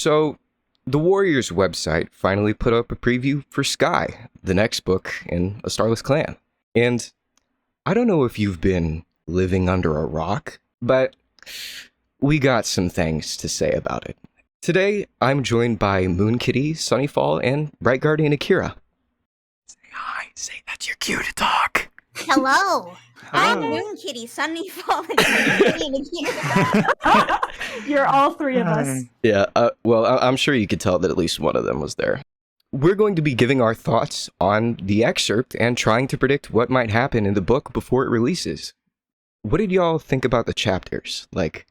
So, the Warriors website finally put up a preview for Sky, the next book in A Starless Clan. And I don't know if you've been living under a rock, but we got some things to say about it. Today, I'm joined by Moon Kitty, Sunnyfall, and Bright Guardian Akira. Say hi, say that's your cue to talk. Hello. I'm Moon Kitty, Sunnyfall, and Akira. You're all three of us. Yeah, well, I'm sure you could tell that at least one of them was there. We're going to be giving our thoughts on the excerpt and trying to predict what might happen in the book before it releases. What did y'all think about the chapters? Like,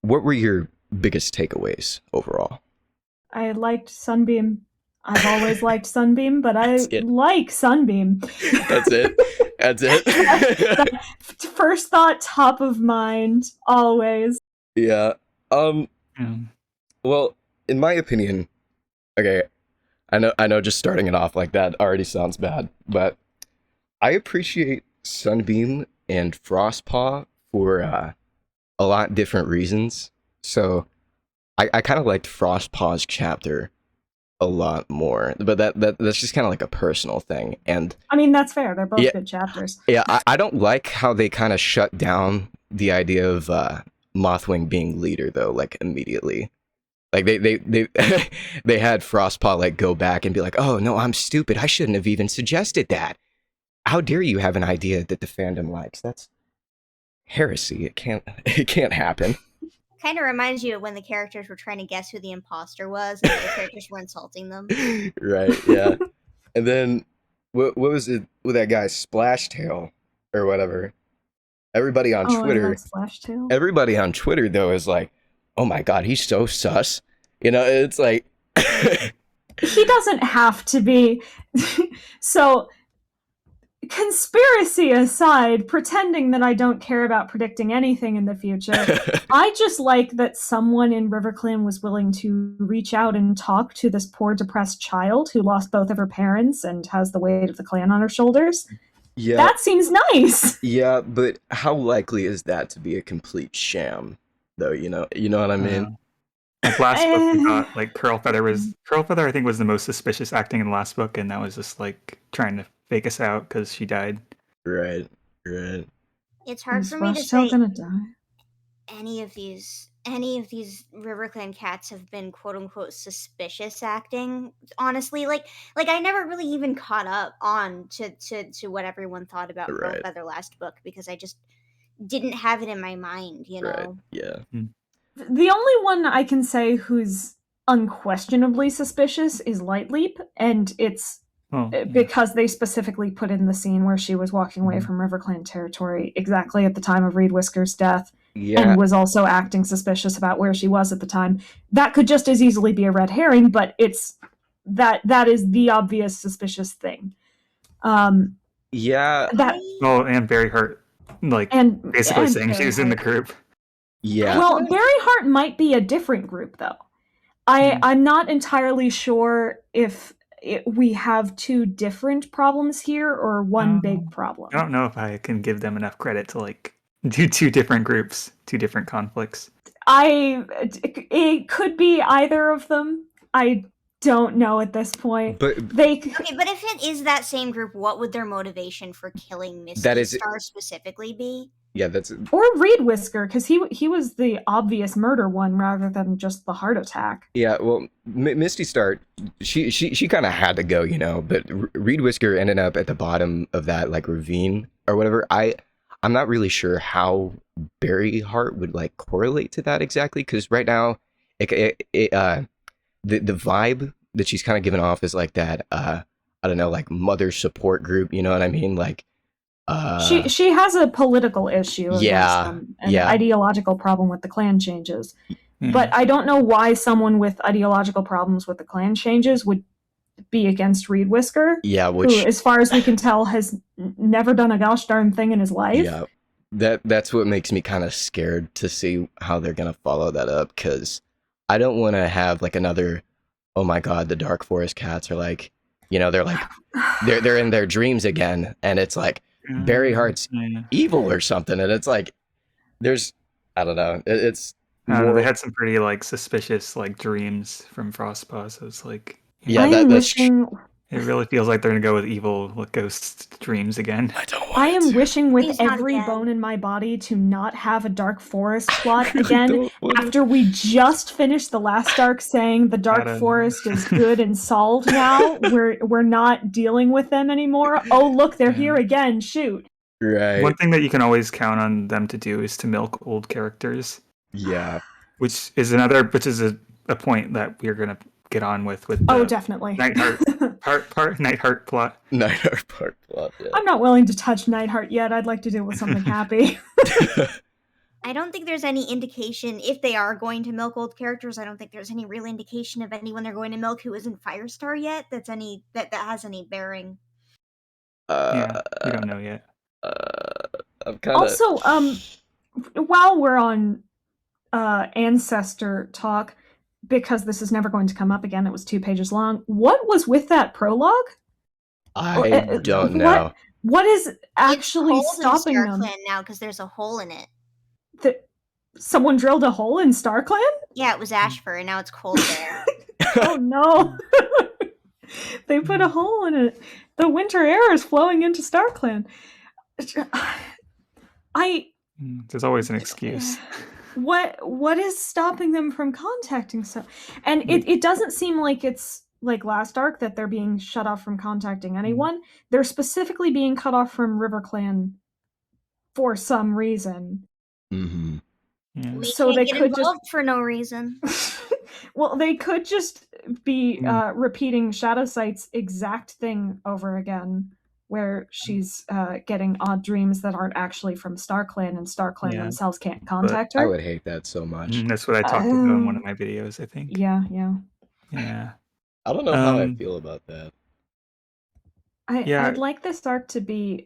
what were your biggest takeaways overall? I liked Sunbeam. I've always liked Sunbeam, but I like Sunbeam. That's it. That's it. First thought, top of mind, always. Yeah. Well, in my opinion, okay, I know just starting it off like that already sounds bad, but I appreciate Sunbeam and Frostpaw for a lot different reasons. So I kind of liked Frostpaw's chapter a lot more, but that's just kind of like a personal thing. And I mean, that's fair. They're both good chapters. Yeah, I don't like how they kind of shut down the idea of Mothwing being leader, though, like immediately. Like they they had Frostpaw like go back and be like, "Oh no, I'm stupid. I shouldn't have even suggested that. How dare you have an idea that the fandom likes? That's heresy. It can't happen." Kind of reminds you of when the characters were trying to guess who the imposter was, and the characters were insulting them. Right, yeah. And then, what was it with that guy, Splashtail, or whatever? Everybody on Twitter... Splashtail? Everybody on Twitter, though, is like, oh my god, he's so sus. You know, it's like... He doesn't have to be. So... Conspiracy aside, pretending that I don't care about predicting anything in the future, I just like that someone in RiverClan was willing to reach out and talk to this poor depressed child who lost both of her parents and has the weight of the clan on her shoulders. Yeah. That seems nice. Yeah, but how likely is that to be a complete sham, though, you know what I mean? Like last book, we thought, like, Curlfeather, I think, was the most suspicious acting in the last book, and that was just, like, trying to fake us out because she died. Right. It's hard for me to say any of these RiverClan cats have been quote unquote suspicious acting. Honestly, like I never really even caught up on to what everyone thought about Curlfeather last book because I just didn't have it in my mind, you know. Right. Yeah. The only one I can say who's unquestionably suspicious is Lightleap, and it's because they specifically put in the scene where she was walking away from RiverClan territory exactly at the time of Reed Whisker's death, and was also acting suspicious about where she was at the time. That could just as easily be a red herring, but it's that is the obvious suspicious thing. And Barry Hart, basically saying she was in the group. Yeah. Well, Barry Hart might be a different group, though. I'm not entirely sure if we have two different problems here or one big problem. I don't know if I can give them enough credit to do two different groups, two different conflicts. It could be either of them. I don't know at this point. But but if it is that same group, what would their motivation for killing Misty Star specifically be? Yeah, that's or Reed Whisker, because he was the obvious murder one rather than just the heart attack. Yeah, well, Misty Star, she kind of had to go, you know, but Reed Whisker ended up at the bottom of that ravine or whatever. I'm not really sure how Barry Hart would correlate to that exactly, because right now, the vibe that she's kind of giving off is that I don't know, mother support group. You know what I mean? She has a political issue, an ideological problem with the clan changes. Mm-hmm. But I don't know why someone with ideological problems with the clan changes would be against Reed Whisker. Yeah, who, as far as we can tell, has never done a gosh darn thing in his life. Yeah, that's what makes me kind of scared to see how they're gonna follow that up, because I don't want to have another. Oh my God, the Dark Forest cats are they're in their dreams again, and it's Barry Hart's evil or something, and it's there's I don't know, it's They had some pretty like suspicious like dreams from Frostpaw. So it's like, Yeah, I'm that's wishing. It really feels like they're gonna go with evil like, ghost dreams again. I don't want I am wishing with Please not every again. bone in my body to not have a dark forest plot again. don't want After we just finished the last arc saying the dark forest is good and solved now, we're not dealing with them anymore. Oh look, they're here again. Shoot. Right. One thing that you can always count on them to do is to milk old characters. Yeah. Which is a point that we're gonna get on with Oh, definitely. Nightheart Nightheart plot. Nightheart part plot. Yeah. I'm not willing to touch Nightheart yet. I'd like to deal with something happy. I don't think there's any indication, if they are going to milk old characters, I don't think there's any real indication of anyone they're going to milk who isn't Firestar yet that has any bearing. Yeah, we don't know yet. I'm kind of... Also, while we're on ancestor talk, because this is never going to come up again, it was 2 pages long. What was with that prologue? I don't know. What is actually stopping in them? StarClan now because there's a hole in it. Someone drilled a hole in StarClan? Yeah, it was Ashfur, and now it's cold there. Oh no! They put a hole in it. The winter air is flowing into StarClan. There's always an excuse. What is stopping them from contacting and it doesn't seem like it's like last arc that they're being shut off from contacting anyone. They're specifically being cut off from RiverClan for some reason. Mm-hmm. Yeah. We so can't they get could involved for no reason. Well, they could just be repeating Shadowsight's exact thing over again, where she's getting odd dreams that aren't actually from StarClan, and StarClan themselves can't contact her. I would hate that so much. That's what I talked about in one of my videos, I think. Yeah. I don't know how I feel about that. I'd like this arc to be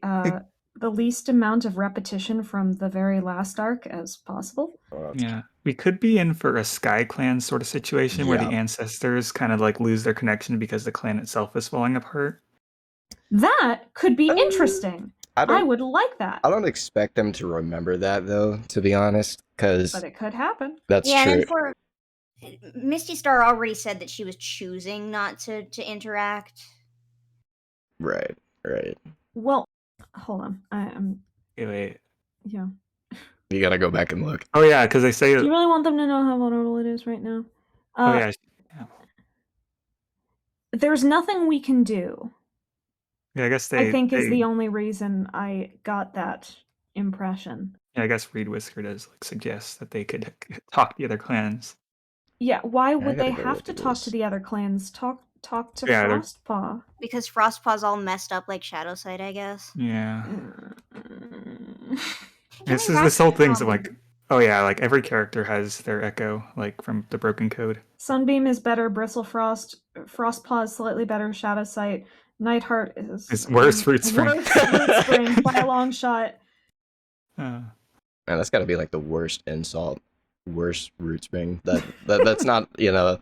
the least amount of repetition from the very last arc as possible. Yeah. We could be in for a Sky Clan sort of situation where the ancestors kind of like lose their connection because the clan itself is falling apart. That could be interesting. I would like that. I don't expect them to remember that, though, to be honest, but it could happen. That's true. And for Misty Star already said that she was choosing not to interact. Right. Well, hold on. I'm. Wait. Yeah. You gotta go back and look. Oh yeah, because they say. Do you really want them to know how vulnerable it is right now? Yeah. There's nothing we can do. Yeah, I guess I think is the only reason I got that impression. Yeah, I guess Reed Whisker does like suggest that they could talk to the other clans. Yeah, why would they have to talk to the other clans? Talk to Frostpaw. Because Frostpaw's all messed up like Shadowsight, I guess. Yeah. This whole thing's like, oh yeah, like every character has their echo, like from the Broken Code. Sunbeam is better, Bristlefrost. Frostpaw is slightly better, Shadowsight. Nightheart is... It's worse Root Spring. Root Spring by a long shot. Man, that's gotta be like the worst insult. Worst Root Spring. That's not, they're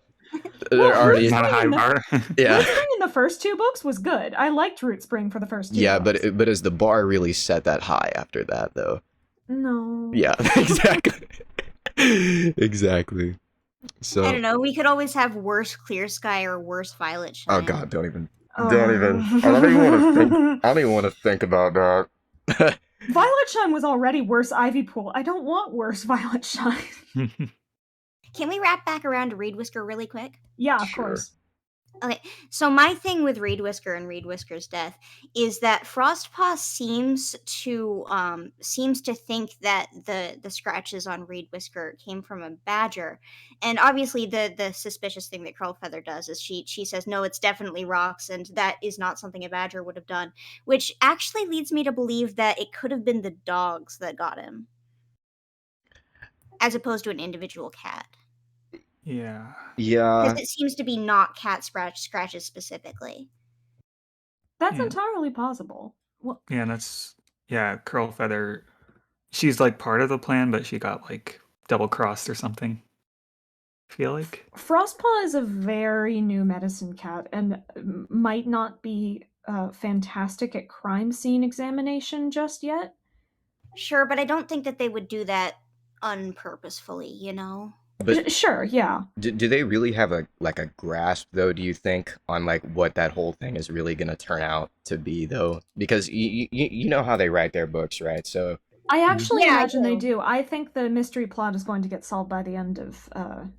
already... Not a high bar. Yeah. Root Spring in the first 2 books was good. I liked Root Spring for the first 2 books. but is the bar really set that high after that, though? No. Yeah, exactly. Exactly. So I don't know. We could always have worse Clear Sky or worse Violet Shine. Oh God, don't even. I don't even want to think about that. Violet Shine was already worse Ivy Pool. I don't want worse Violet Shine. Can we wrap back around to Reed Whisker really quick? Yeah, of course. Okay, so my thing with Reed Whisker and Reed Whisker's death is that Frostpaw seems to think that the scratches on Reed Whisker came from a badger, and obviously the suspicious thing that Curlfeather does is she says no, it's definitely rocks, and that is not something a badger would have done, which actually leads me to believe that it could have been the dogs that got him, as opposed to an individual cat. Yeah. Because it seems to be not cat scratches specifically. That's entirely possible. Well, Curlfeather. She's like part of the plan, but she got like double crossed or something. I feel like Frostpaw is a very new medicine cat and might not be fantastic at crime scene examination just yet. Sure, but I don't think that they would do that unpurposefully, you know? But sure, yeah. Do they really have a grasp though? Do you think on like what that whole thing is really going to turn out to be though? Because you know how they write their books, right? So I actually imagine they do. I think the mystery plot is going to get solved by the end of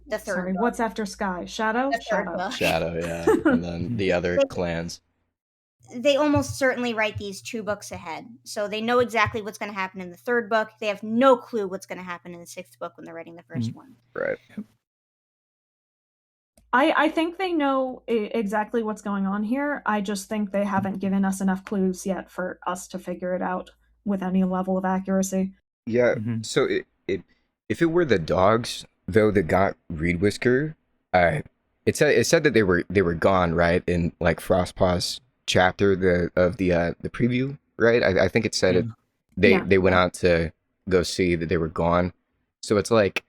the third book. What's after Sky? Shadow? Shadow, yeah. And then the other clans. They almost certainly write these 2 books ahead. So they know exactly what's going to happen in the 3rd book. They have no clue what's going to happen in the 6th book when they're writing the first one. Right. I think they know exactly what's going on here. I just think they haven't given us enough clues yet for us to figure it out with any level of accuracy. Yeah. So if it were the dogs though that got Reed Whisker, it said that they were gone, right? In like Frostpaw's chapter of the preview, right? I think it said they went out to go see that they were gone. So it's like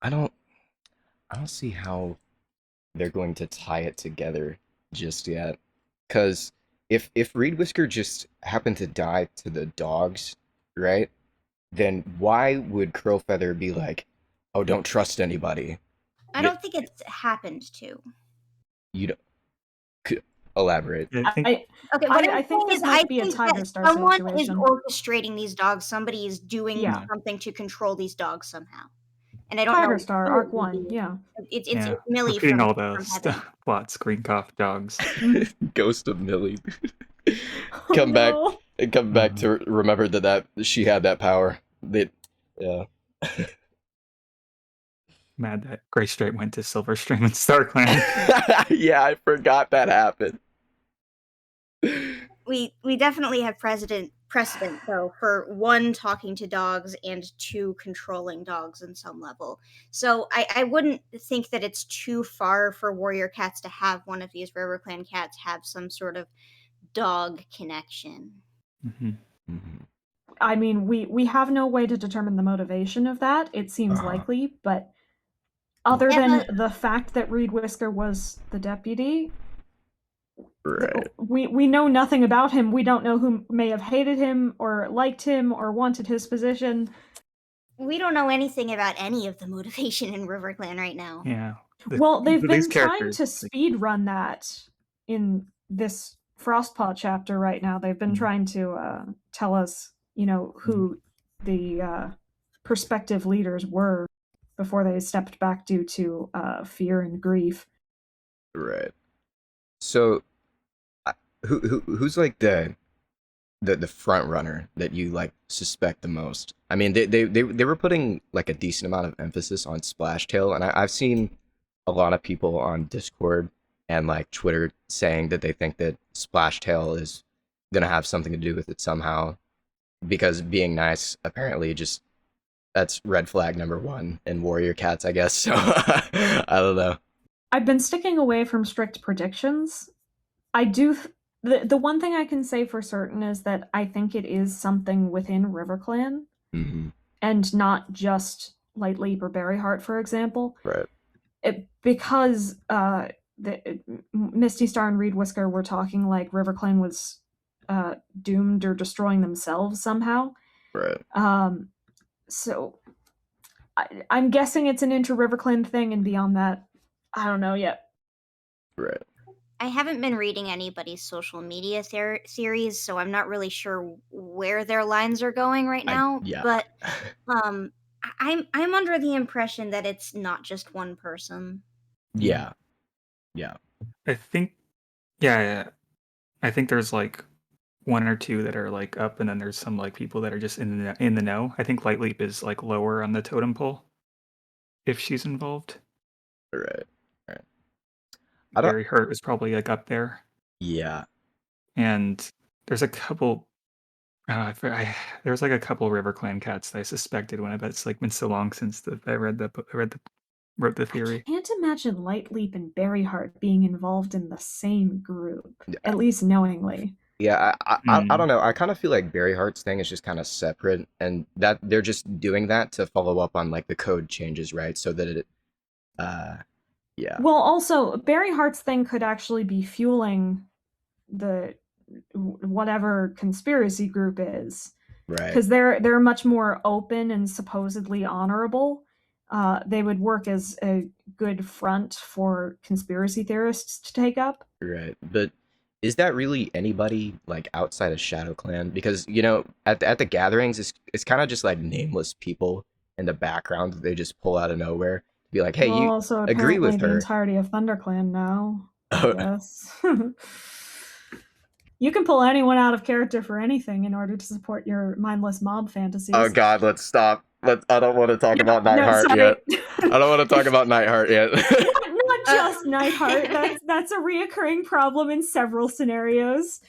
I don't see how they're going to tie it together just yet. Because if Reed Whisker just happened to die to the dogs, right? Then why would Curlfeather be like, "Oh, don't trust anybody"? I don't think it's happened to. You don't. Could elaborate. I think this might be a Tiger Star someone situation. is orchestrating these dogs. Somebody is doing something to control these dogs somehow. And I don't Tiger know. Star, Arc 1, yeah. It's Millie repeating all the plots, green cough dogs. Ghost of Millie. Come back to remember that she had that power. Yeah. Mad that Gray Stripe went to Silverstream and StarClan. Yeah, I forgot that happened. We definitely have precedent though for 1 talking to dogs and 2 controlling dogs in some level. So I wouldn't think that it's too far for warrior cats to have one of these River Clan cats have some sort of dog connection. I mean, we have no way to determine the motivation of that. It seems likely, but other than the fact that Reed Whisker was the deputy, right. We know nothing about him. We don't know who may have hated him or liked him or wanted his position. We don't know anything about any of the motivation in River Clan right now. Yeah. Well, they've been trying to speed run that in this Frostpaw chapter right now. They've been trying to tell us, who the prospective leaders were before they stepped back due to fear and grief. Right. So, who's like the front runner that you like suspect the most? I mean, they were putting like a decent amount of emphasis on Splashtail, and I've seen a lot of people on Discord and like Twitter saying that they think that Splashtail is gonna have something to do with it somehow, because being nice apparently just that's red flag number 1 in warrior cats, I guess. So I don't know. I've been sticking away from strict predictions. I do. The one thing I can say for certain is that I think it is something within River Clan, and not just Lightleap or Berryheart, for example. Right. Because Misty Star and Reed Whisker were talking like River Clan was doomed or destroying themselves somehow. Right. So I'm guessing it's an inter-River Clan thing, and beyond that, I don't know yet. Right. I haven't been reading anybody's social media series, so I'm not really sure where their lines are going right now. But I'm under the impression that it's not just one person. Yeah. I think, I think there's like 1 or 2 that are like up, and then there's some like people that are just in the know. I think Lightleap is like lower on the totem pole if she's involved. Right. Berryheart is probably like up there. Yeah. And there's a couple. There's like a couple River Clan cats that I suspected when it's like been so long since I wrote the theory. I can't imagine Lightleap and Berryheart being involved in the same group, at least knowingly. Yeah, I don't know. I kind of feel like Berryheart's thing is just kind of separate, and that they're just doing that to follow up on like the code changes, right? So that it, yeah. Well, also Berryheart's thing could actually be fueling the whatever conspiracy group is, Right. Because they're much more open and supposedly honorable. They would work as a good front for conspiracy theorists to take up. Right. But is that really anybody like outside of Shadow Clan? Because you know, at the gatherings, it's kind of just like nameless people in the background that they just pull out of nowhere to be like, "Hey, Well, you also agree apparently with the her?" entirety of ThunderClan now, I Oh, guess. You can pull anyone out of character for anything in order to support your mindless mob fantasies. oh God, let's stop. I don't want to talk about Nightheart yet. I don't want to talk about Nightheart yet. Not just Nightheart. That's a reoccurring problem in several scenarios.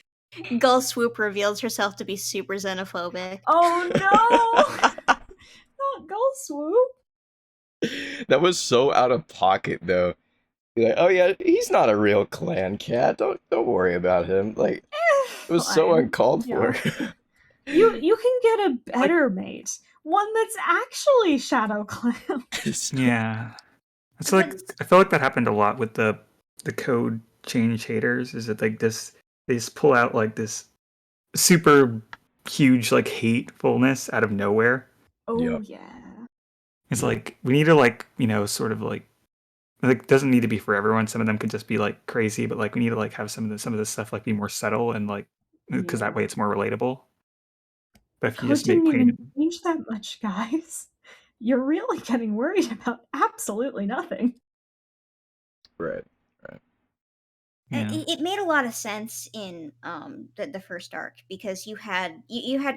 Gull Swoop reveals herself to be super xenophobic. Oh no! Not Gull Swoop. That was so out of pocket, though. Like, oh yeah, he's not a real clan cat. Don't worry about him. Like, it was so uncalled for. You can get a better mate, one that's actually Shadow Clan. Yeah, it's like I feel like that happened a lot with the code change haters. Is that like this? They just pull out like this super huge like hatefulness out of nowhere. Oh yeah. It's like we need to like sort of like doesn't need to be for everyone. Some of them could just be like crazy, but like we need to like have some of this stuff like be more subtle and like because that way it's more relatable. But if you just make didn't even change that much, guys. You're really getting worried about absolutely nothing. Right. Yeah. It made a lot of sense in the first arc because you had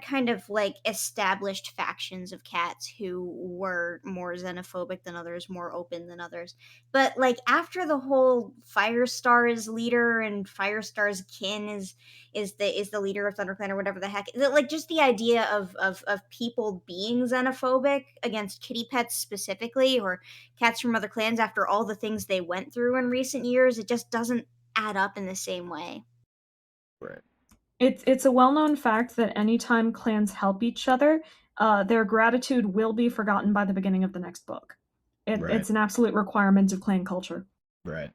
kind of like established factions of cats who were more xenophobic than others, more open than others. But like after the whole Firestar's leader and Firestar's kin is the leader of ThunderClan or whatever the heck, like just the idea of people being xenophobic against kitty pets specifically or cats from other clans after all the things they went through in recent years, it just doesn't add up in the same way. Right. It's a well-known fact that anytime clans help each other, their gratitude will be forgotten by the beginning of the next book. It's an absolute requirement of clan culture. Right.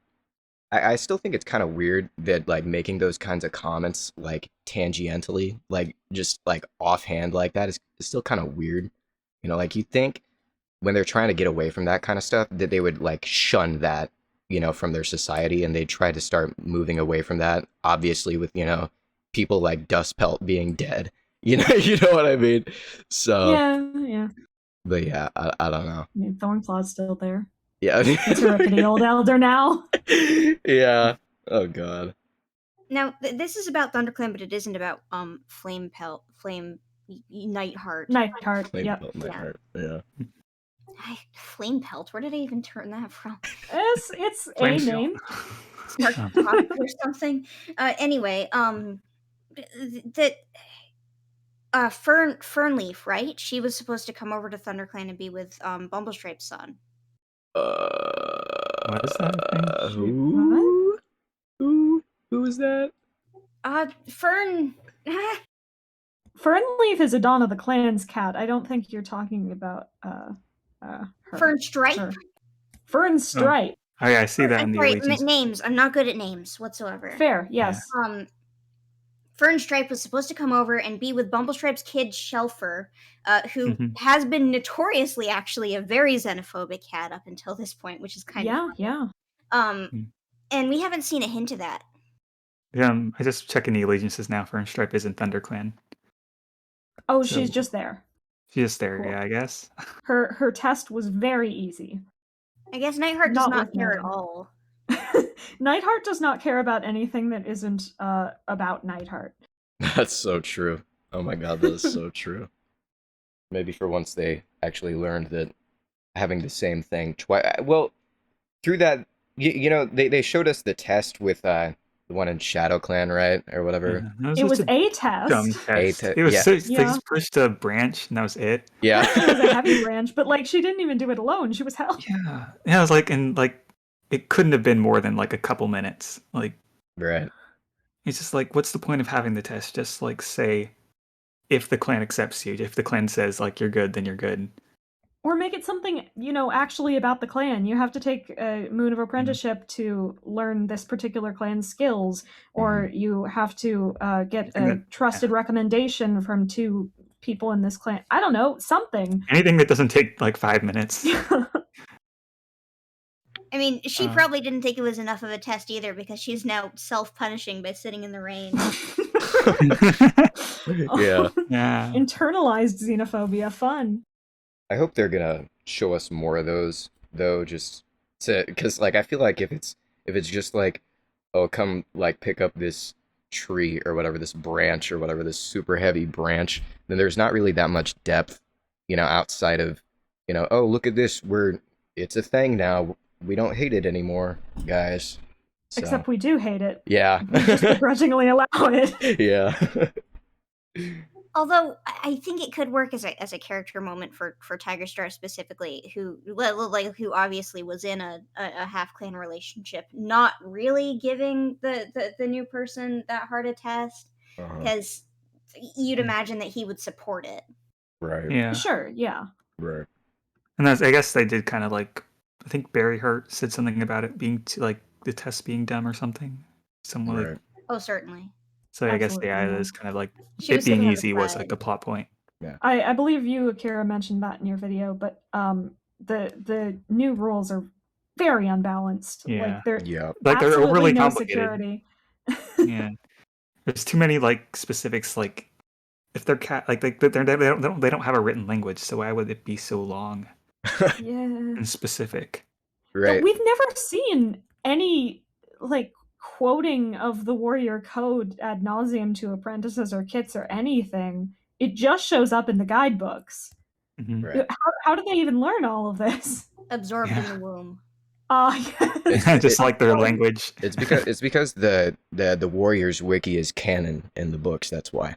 I still think it's kind of weird that like making those kinds of comments like tangentially, like just like offhand like that is still kind of weird. You know, like you think when they're trying to get away from that kind of stuff that they would like shun that, you know, from their society and they try to start moving away from that, obviously with, you know, people like Dustpelt being dead. You know, you know what I mean? So yeah. But yeah, I don't know. I mean, Thornclaw's still there. Yeah. He's a rickety old elder now. Yeah. Oh god. Now this is about ThunderClan, but it isn't about Flame Nightheart. Nightheart. Yep. Nightheart. Yeah. Flame Pelt. Where did I even turn that from? It's a name. Or something. Anyway, that Fernleaf, right? She was supposed to come over to ThunderClan and be with Bumblestripe's son. What is that? Who is that? Fern. Fernleaf is a Dawn of the Clan's cat. I don't think you're talking about Fern Stripe. Fern Stripe. Oh yeah, I see that in the Allegiance. Names. I'm not good at names whatsoever. Fair, yes. Yeah. Fern Stripe was supposed to come over and be with Bumblestripe's kid Shelfer, who has been notoriously actually a very xenophobic cat up until this point, which is kind of yeah. And we haven't seen a hint of that. Yeah, I just checking the allegiances now. Fern Stripe is in ThunderClan. Oh, so she's just there. She's just there, cool. Yeah, I guess. Her test was very easy. I guess Nightheart does not care at all. Nightheart does not care about anything that isn't about Nightheart. That's so true. Oh my god, that is so true. Maybe for once they actually learned that having the same thing twice. Well, through that, you know, they showed us the test with the one in Shadow Clan, right, or whatever. Yeah, it was a test. Dumb test. It was they just pushed a branch and that was it. Yeah, it was a heavy branch, but like she didn't even do it alone. She was helped. Yeah, I was like, and like it couldn't have been more than like a couple minutes. Like, right. It's just like, what's the point of having the test? Just like say, if the clan accepts you, if the clan says like you're good, then you're good. Or make it something, you know, actually about the clan. You have to take a Moon of Apprenticeship to learn this particular clan's skills, or you have to get a trusted recommendation from 2 people in this clan. I don't know, something. Anything that doesn't take like 5 minutes. I mean, she probably didn't think it was enough of a test either, because she's now self-punishing by sitting in the rain. Yeah. Internalized xenophobia, fun. I hope they're gonna show us more of those, though, just to, because like I feel like if it's just like, oh, come like pick up this tree or whatever, this branch or whatever, this super heavy branch, then there's not really that much depth, outside of, oh, look at this, it's a thing now. We don't hate it anymore, guys. So. Except we do hate it. Yeah. We just begrudgingly allow it. Yeah. Although I think it could work as a character moment for Tiger Star specifically, who obviously was in a half clan relationship, not really giving the new person that hard a test, because you'd imagine that he would support it. Right. Yeah. Sure. Yeah. Right. And I guess they did kind of like, I think Barry Hurt said something about it being like the test being dumb or something. Right. Oh, certainly. So I guess it was kind of like it being easy was like a plot point. Yeah. I believe you, Akira, mentioned that in your video, but the new rules are very unbalanced. Yeah. Like they're overly no complicated. Security. Yeah. There's too many like specifics. Like if they're they don't have a written language, so why would it be so long? Yeah. And specific. Right. But we've never seen any like quoting of the warrior code ad nauseum to apprentices or kits or anything. It just shows up in the guidebooks. Mm-hmm. Right. How do they even learn all of this? Absorbed in the womb. Yes. Just like their language. It's because the Warriors wiki is canon in the books. That's why.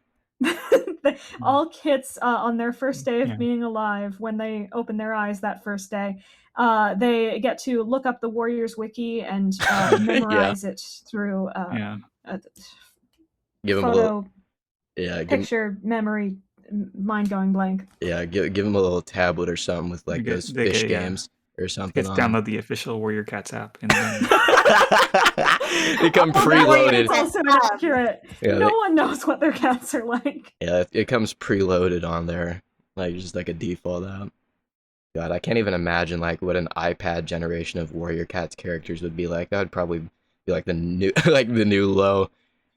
All kits on their first day of being alive, when they open their eyes that first day, they get to look up the Warriors wiki and memorize it through give them photo, a little, picture, memory, mind going blank. Yeah, give them a little tablet or something with like those fish games or something. Just download the official Warrior Cats app. And then... They come preloaded. It's also accurate. No one knows what their cats are like. Yeah, it comes preloaded on there, like just like a default app. God, I can't even imagine like what an iPad generation of Warrior Cats characters would be like. That would probably be like the new low.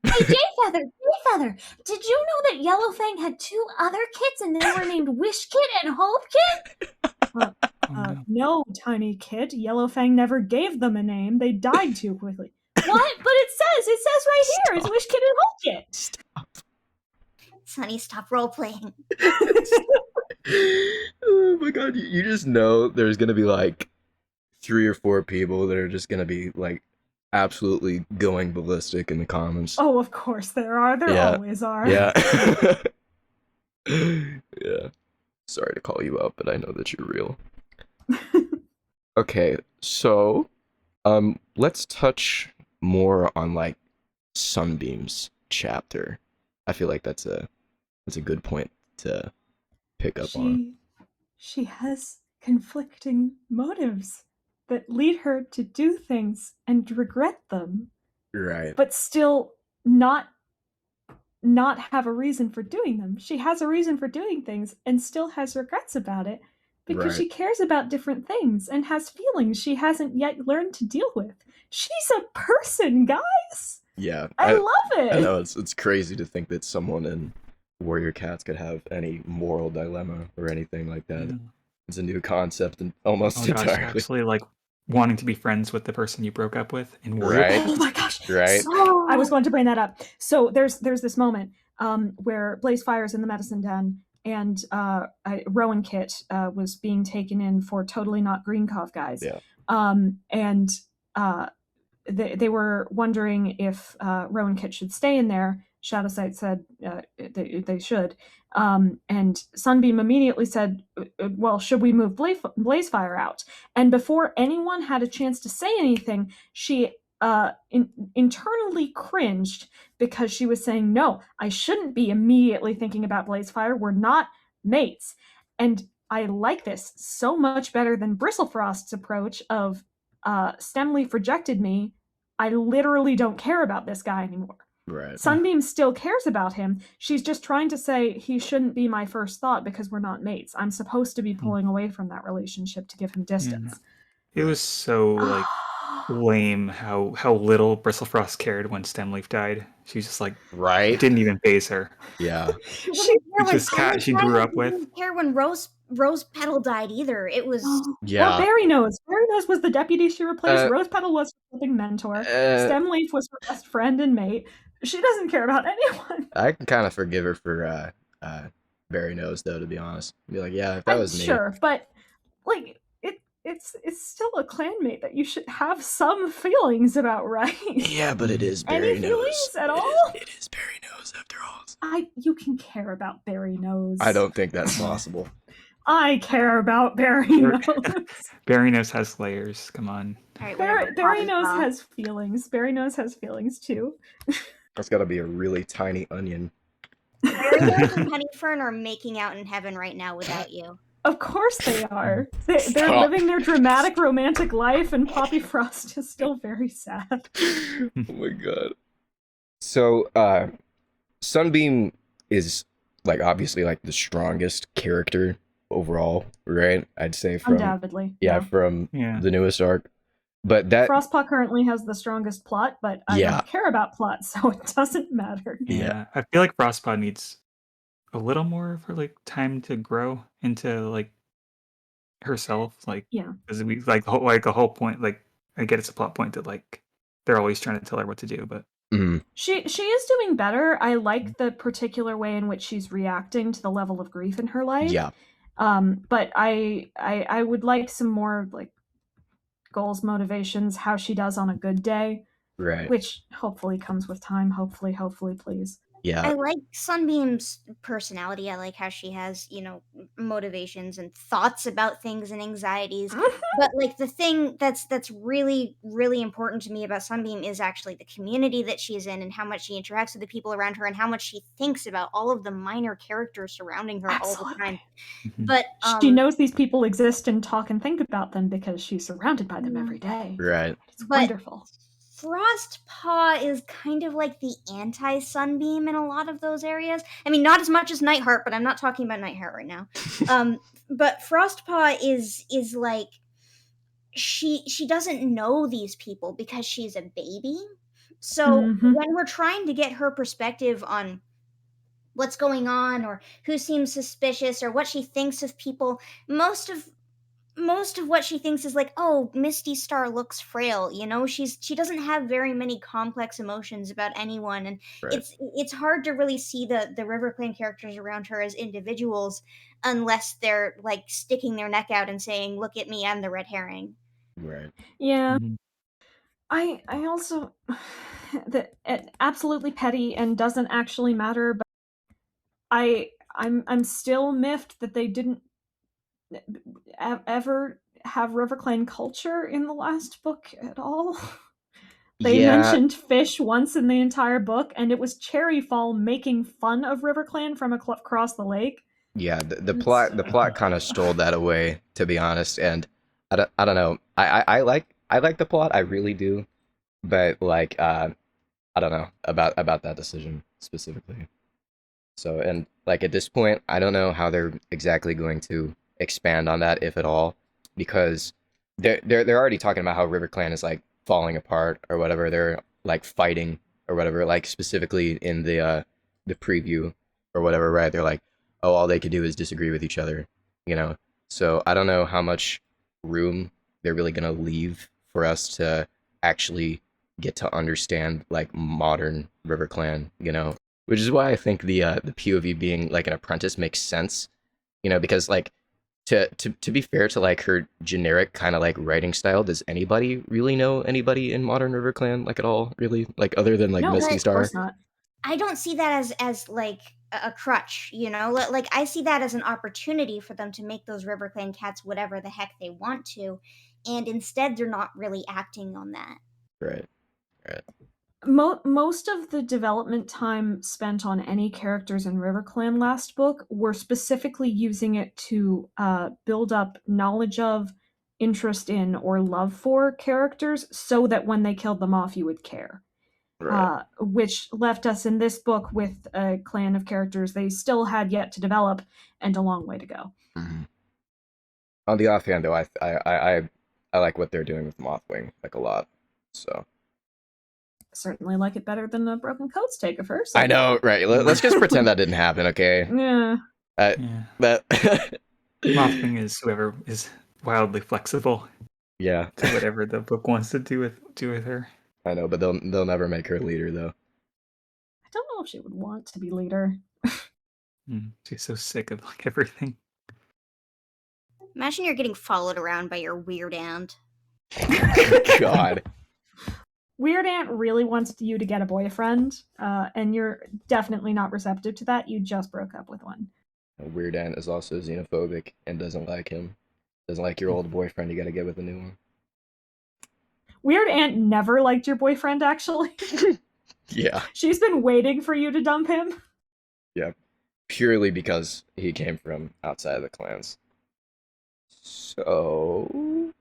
Hey, Jayfeather, did you know that Yellowfang had 2 other kits and they were named Wish Kit and Hope Kit? No, tiny kid. Yellowfang never gave them a name. They died too quickly. What? But it says right here, it's Wish Kit and Hope Kit. Stop. Sonny, stop role-playing. Oh my god, you just know there's gonna be like 3 or 4 people that are just gonna be like absolutely going ballistic in the comments. Oh, of course there are. There always are. Yeah. Yeah. Sorry to call you out, but I know that you're real. Okay, so let's touch more on like Sunbeam's chapter. I feel like that's a good point to pick up on. She has conflicting motives that lead her to do things and regret them. Right. But still not have a reason for doing them. She has a reason for doing things and still has regrets about it because she cares about different things and has feelings she hasn't yet learned to deal with. She's a person, guys. Yeah. I love it. I know it's crazy to think that someone in Warrior Cats could have any moral dilemma or anything like that. Yeah. It's a new concept and almost entirely. Actually, like wanting to be friends with the person you broke up with in Warrior. Right. Oh my gosh. Right. So, I was going to bring that up. So there's this moment where Blaze Fire's in the medicine den and Rowan Kit was being taken in for totally not Greencov guys. Yeah. And they were wondering if Rowan Kit should stay in there. Shadowsight said they should. And Sunbeam immediately said, well, should we move Blazefire out? And before anyone had a chance to say anything, she internally cringed because she was saying, no, I shouldn't be immediately thinking about Blazefire. We're not mates. And I like this so much better than Bristlefrost's approach of Stemleaf rejected me. I literally don't care about this guy anymore. Right. Sunbeam still cares about him. She's just trying to say he shouldn't be my first thought because we're not mates. I'm supposed to be pulling away from that relationship to give him distance. It was so like lame how little Bristlefrost cared when Stemleaf died. She was just like, right, didn't even phase her. Yeah. She grew up with. Didn't care when Rose Petal died either. It was Yeah. Or Berry Nose. Berry Nose was the deputy she replaced. Rose Petal was her flipping mentor. Stemleaf was her best friend and mate. She doesn't care about anyone. I can kind of forgive her for Berry Nose, though, to be honest. Be like, yeah, if that was me. Sure, but like it's still a clanmate that you should have some feelings about, right? Yeah, but it is Berry Nose. Any feelings at all? It is Berry Nose after all. You can care about Berry Nose. I don't think that's possible. I care about Berry Nose. Berry Nose has layers. Come on. Right, Berry Nose has feelings. Berry Nose has feelings too. That's got to be a really tiny onion. Berry Nose and Honeyfern are making out in heaven right now without you. Of course they are. They're living their dramatic romantic life, and Poppy Frost is still very sad. Oh my god. So, Sunbeam is like obviously like the strongest character overall, right? I'd say from undoubtedly. From the newest arc. But that Frostpaw currently has the strongest plot, but I don't care about plot, so it doesn't matter. Yeah. I feel like Frostpaw needs a little more for like time to grow into like herself, like because we like a whole point. Like I get it's a plot point that like they're always trying to tell her what to do, but she is doing better. I like the particular way in which she's reacting to the level of grief in her life. Yeah. But I would like some more like goals, motivations, how she does on a good day. Right. Which hopefully comes with time. Hopefully, please. Yeah. I like Sunbeam's personality. I like how she has, motivations and thoughts about things and anxieties. But like the thing that's really, really important to me about Sunbeam is actually the community that she's in and how much she interacts with the people around her and how much she thinks about all of the minor characters surrounding her all the time. But she knows these people exist and talk and think about them because she's surrounded by them every day. Right. It's wonderful. Frostpaw is kind of like the anti-Sunbeam in a lot of those areas. I mean, not as much as Nightheart, but I'm not talking about Nightheart right now. But Frostpaw is like she doesn't know these people because she's a baby. So when we're trying to get her perspective on what's going on or who seems suspicious or what she thinks of people, most of what she thinks is like, oh, Misty Star looks frail, she doesn't have very many complex emotions about anyone, and it's hard to really see the River Clan characters around her as individuals unless they're like sticking their neck out and saying, look at me, I'm the red herring. Right. Yeah. I also that absolutely petty and doesn't actually matter, but I'm still miffed that they didn't ever have RiverClan culture in the last book at all. They mentioned fish once in the entire book, and it was Cherryfall making fun of RiverClan from across the lake. Yeah, the plot kind of stole that away, to be honest. And I don't know. I like the plot, I really do, but like I don't know about that decision specifically. So, and like at this point, I don't know how they're exactly going to expand on that, if at all, because they're already talking about how RiverClan is like falling apart or whatever. They're like fighting or whatever, like specifically in the preview or whatever, right? They're like, oh, all they could do is disagree with each other, So I don't know how much room they're really gonna leave for us to actually get to understand like modern RiverClan, which is why I think the POV being like an apprentice makes sense, because like to be fair to like her generic kind of like writing style, does anybody really know anybody in modern RiverClan like at all, really, like other than like Misty Star? Of course not. I don't see that as like a crutch, like I see that as an opportunity for them to make those RiverClan cats whatever the heck they want to, and instead they're not really acting on that. Right. Most of the development time spent on any characters in RiverClan last book were specifically using it to build up knowledge of, interest in, or love for characters so that when they killed them off, you would care. Right. Which left us in this book with a clan of characters they still had yet to develop and a long way to go. Mm-hmm. On the offhand, though, I like what they're doing with Mothwing like a lot. So certainly like it better than the Broken Coats take of her. I know, right? Let's just pretend that didn't happen, okay? Yeah. But Mothwing is whoever is wildly flexible. Yeah. To whatever the book wants to do with her. I know, but they'll never make her leader, though. I don't know if she would want to be leader. She's so sick of like everything. Imagine you're getting followed around by your weird aunt. God. Weird aunt really wants you to get a boyfriend, and you're definitely not receptive to that. You just broke up with one. Weird aunt is also xenophobic and doesn't like him. Doesn't like your old boyfriend. You gotta get with a new one. Weird aunt never liked your boyfriend, actually. Yeah. She's been waiting for you to dump him. Yeah. Purely because he came from outside of the clans. So...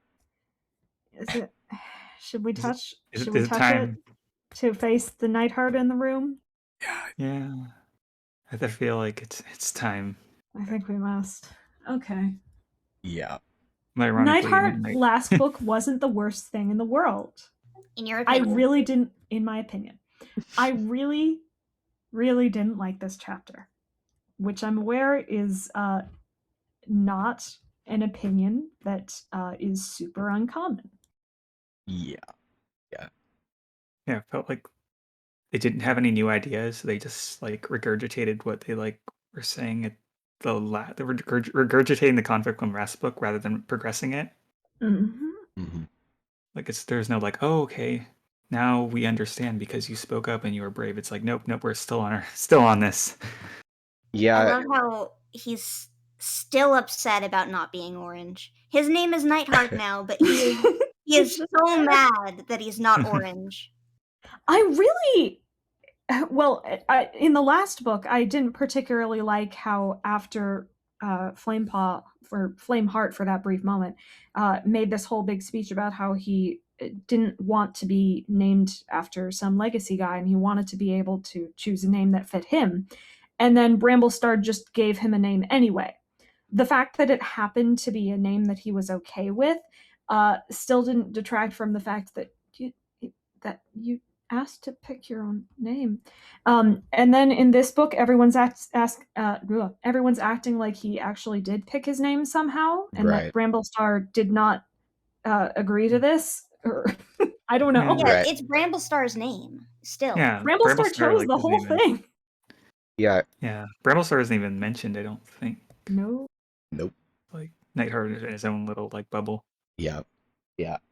Should we touch... Is should we it touch time it to face the Nightheart in the room? Yeah. I feel like it's time. I think we must. Okay. Yeah. Nightheart last book wasn't the worst thing in the world. In your opinion? I really didn't, in my opinion. I really, really didn't like this chapter. Which I'm aware is not an opinion that is super uncommon. Yeah. Yeah, it felt like they didn't have any new ideas. They just like regurgitated what they like were saying at they were regurgitating the conflict from last book rather than progressing it. Like there's no like, oh, okay, now we understand because you spoke up and you were brave. It's like, nope, we're still on this. Yeah. I love how he's still upset about not being orange. His name is Nightheart now, but he is so mad that he's not orange. I really... Well, in the last book, I didn't particularly like how after Flameheart for that brief moment made this whole big speech about how he didn't want to be named after some legacy guy and he wanted to be able to choose a name that fit him. And then Bramblestar just gave him a name anyway. The fact that it happened to be a name that he was okay with still didn't detract from the fact that you asked to pick your own name. And then in this book, everyone's acting like he actually did pick his name somehow, and that Bramblestar did not agree to this. I don't know. Yeah, it's Bramblestar's name still. Yeah, Bramblestar chose the whole thing. Yeah. Bramblestar isn't even mentioned, I don't think. No. Nope. Like Nightheart is in his own little like bubble. Yeah.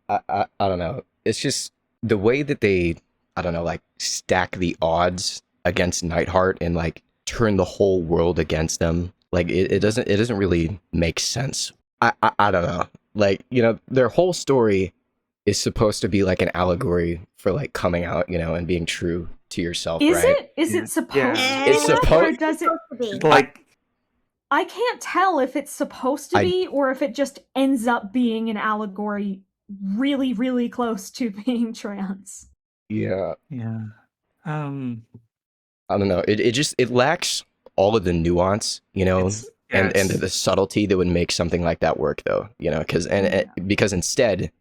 I don't know. It's just the way that they, I don't know, like stack the odds against Nightheart and like turn the whole world against them. Like it doesn't really make sense. I don't know. Like, you know, their whole story is supposed to be like an allegory for like coming out, you know, and being true to yourself, right? Is it supposed to be? It's supposed or does it be. Like, I can't tell if it's supposed to be or if it just ends up being an allegory really, really close to being trans. Yeah. I don't know. It lacks all of the nuance, you know, and the subtlety that would make something like that work, though, you know, because instead,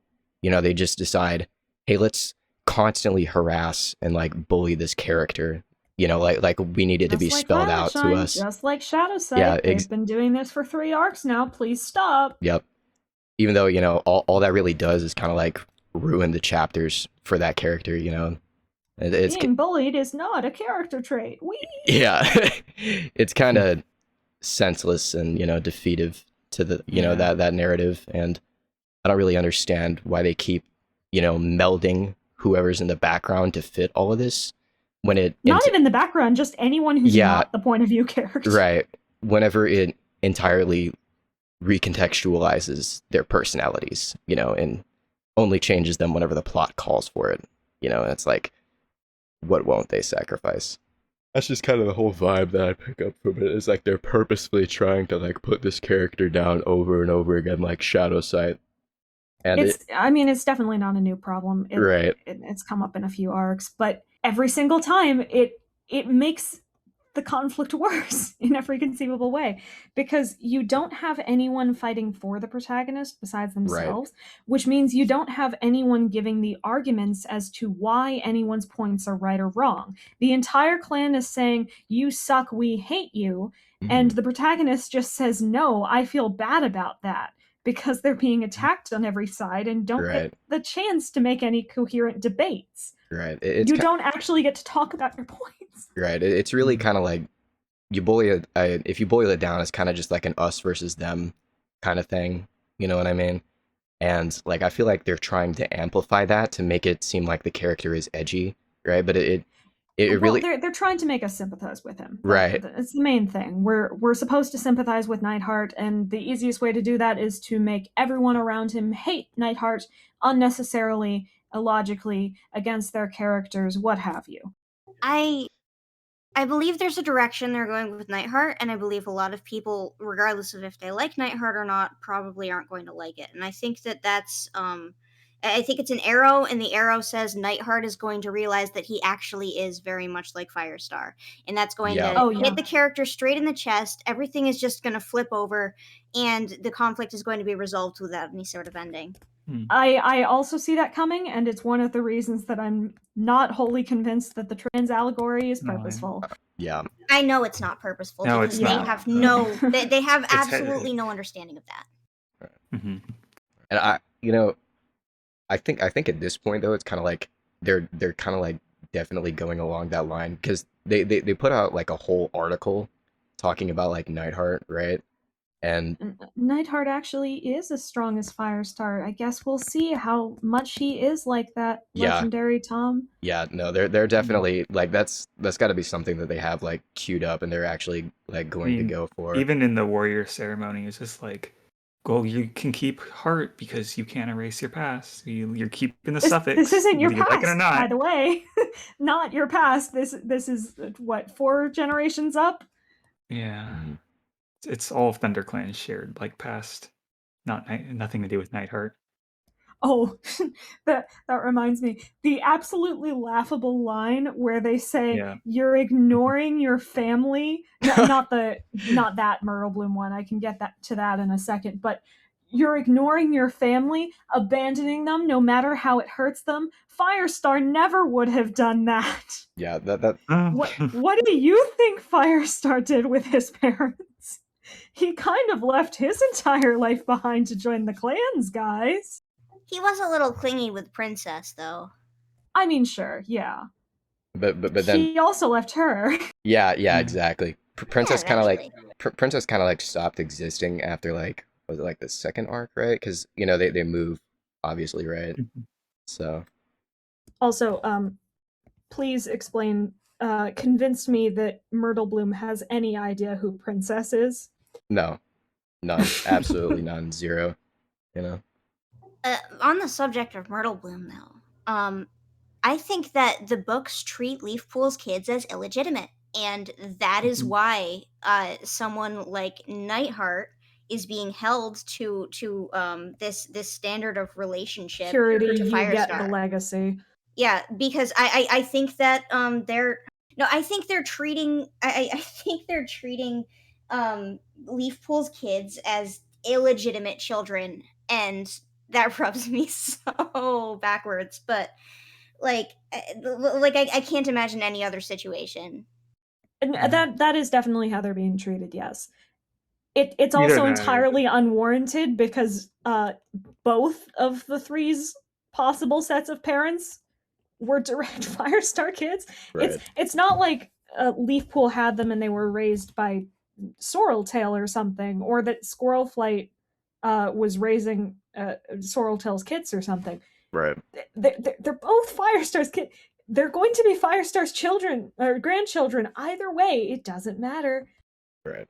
you know, they just decide, hey, let's constantly harass and like bully this character, you know, like we need it to be spelled out to us. Just like Shadowsight, they've been doing this for 3 arcs now. Please stop. Yep. Even though, you know, all that really does is kind of like ruin the chapters for that character, you know. Being bullied is not a character trait. Yeah. It's kind of senseless and, you know, defeative to the, you know, that narrative. And I don't really understand why they keep, you know, melding whoever's in the background to fit all of this when it... Not even the background, just anyone who's not the point of view character. Right. Whenever it entirely recontextualizes their personalities, you know, and only changes them whenever the plot calls for it. You know, and it's like, what won't they sacrifice? That's just kind of the whole vibe that I pick up from it. It's like they're purposefully trying to like put this character down over and over again, like Shadowsight. And I mean, it's definitely not a new problem. Right. It's come up in a few arcs, but every single time it makes the conflict worse in every conceivable way, because you don't have anyone fighting for the protagonist besides themselves, which means you don't have anyone giving the arguments as to why anyone's points are right or wrong. The entire clan is saying, you suck, we hate you, and the protagonist just says, no, I feel bad about that, because they're being attacked on every side and don't get the chance to make any coherent debates. You don't actually get to talk about your points. It's really kind of like, if you boil it down, it's kind of just like an us versus them kind of thing. You know what I mean? And like, I feel like they're trying to amplify that to make it seem like the character is edgy, right? But it really, they're trying to make us sympathize with him. Right. It's the main thing. We're supposed to sympathize with Neidhart, and the easiest way to do that is to make everyone around him hate Neidhart unnecessarily, illogically, against their characters, what have you. I believe there's a direction they're going with Neidhart, and I believe a lot of people, regardless of if they like Neidhart or not, probably aren't going to like it. And I think that's, I think it's an arrow, and the arrow says Neidhart is going to realize that he actually is very much like Firestar. And that's going to hit the character straight in the chest. Everything is just going to flip over, and the conflict is going to be resolved without any sort of ending. I also see that coming, and it's one of the reasons that I'm not wholly convinced that the trans allegory is purposeful. I know it's not purposeful, because they have they have absolutely no understanding of that. And I think at this point though, it's kind of like they're kind of like definitely going along that line, because they put out like a whole article talking about like Neidhart, right? And Neidhart actually is as strong as Firestar. I guess we'll see how much he is like that legendary Tom. Yeah, no, they're definitely like that's got to be something that they have like queued up, and they're actually like going to go for. Even in the warrior ceremony, it's just like, well, you can keep heart because you can't erase your past. You're keeping the suffix. This isn't your past, like it or not. by the way. Not your past. This is what, 4 generations up? Yeah. It's all of ThunderClan's shared like past, nothing to do with Neidhart. Oh, that reminds me. The absolutely laughable line where they say, "You're ignoring your family." Not that Myrtle Bloom one. I can get to that in a second. But you're ignoring your family, abandoning them, no matter how it hurts them. Firestar never would have done that. Yeah, that. What do you think Firestar did with his parents? He kind of left his entire life behind to join the clans, guys. He was a little clingy with Princess, though. I mean, sure, yeah. But then he also left her. Yeah, exactly. Princess kind of like stopped existing after like, was it like the second arc, right? Because they move, obviously, right? So. Also, please explain. Convinced me that Myrtle Bloom has any idea who Princess is. No, none. Absolutely none. Zero. On the subject of Myrtle Bloom, though, I think that the books treat Leafpool's kids as illegitimate, and that is why someone like Neidhart is being held to this standard of relationship. Purity, you get the legacy. Yeah, because I think that I think they're treating Leafpool's kids as illegitimate children, and that rubs me so backwards. But I can't imagine any other situation. And that is definitely how they're being treated. Yes, it's also entirely unwarranted, because both of the 3's possible sets of parents were direct Firestar kids. Right. It's not like Leafpool had them and they were raised by Sorreltail or something, or that Squirrelflight was raising Sorreltail's kids or something. Right. They're both Firestar's kids. They're going to be Firestar's children or grandchildren. Either way, it doesn't matter. Right.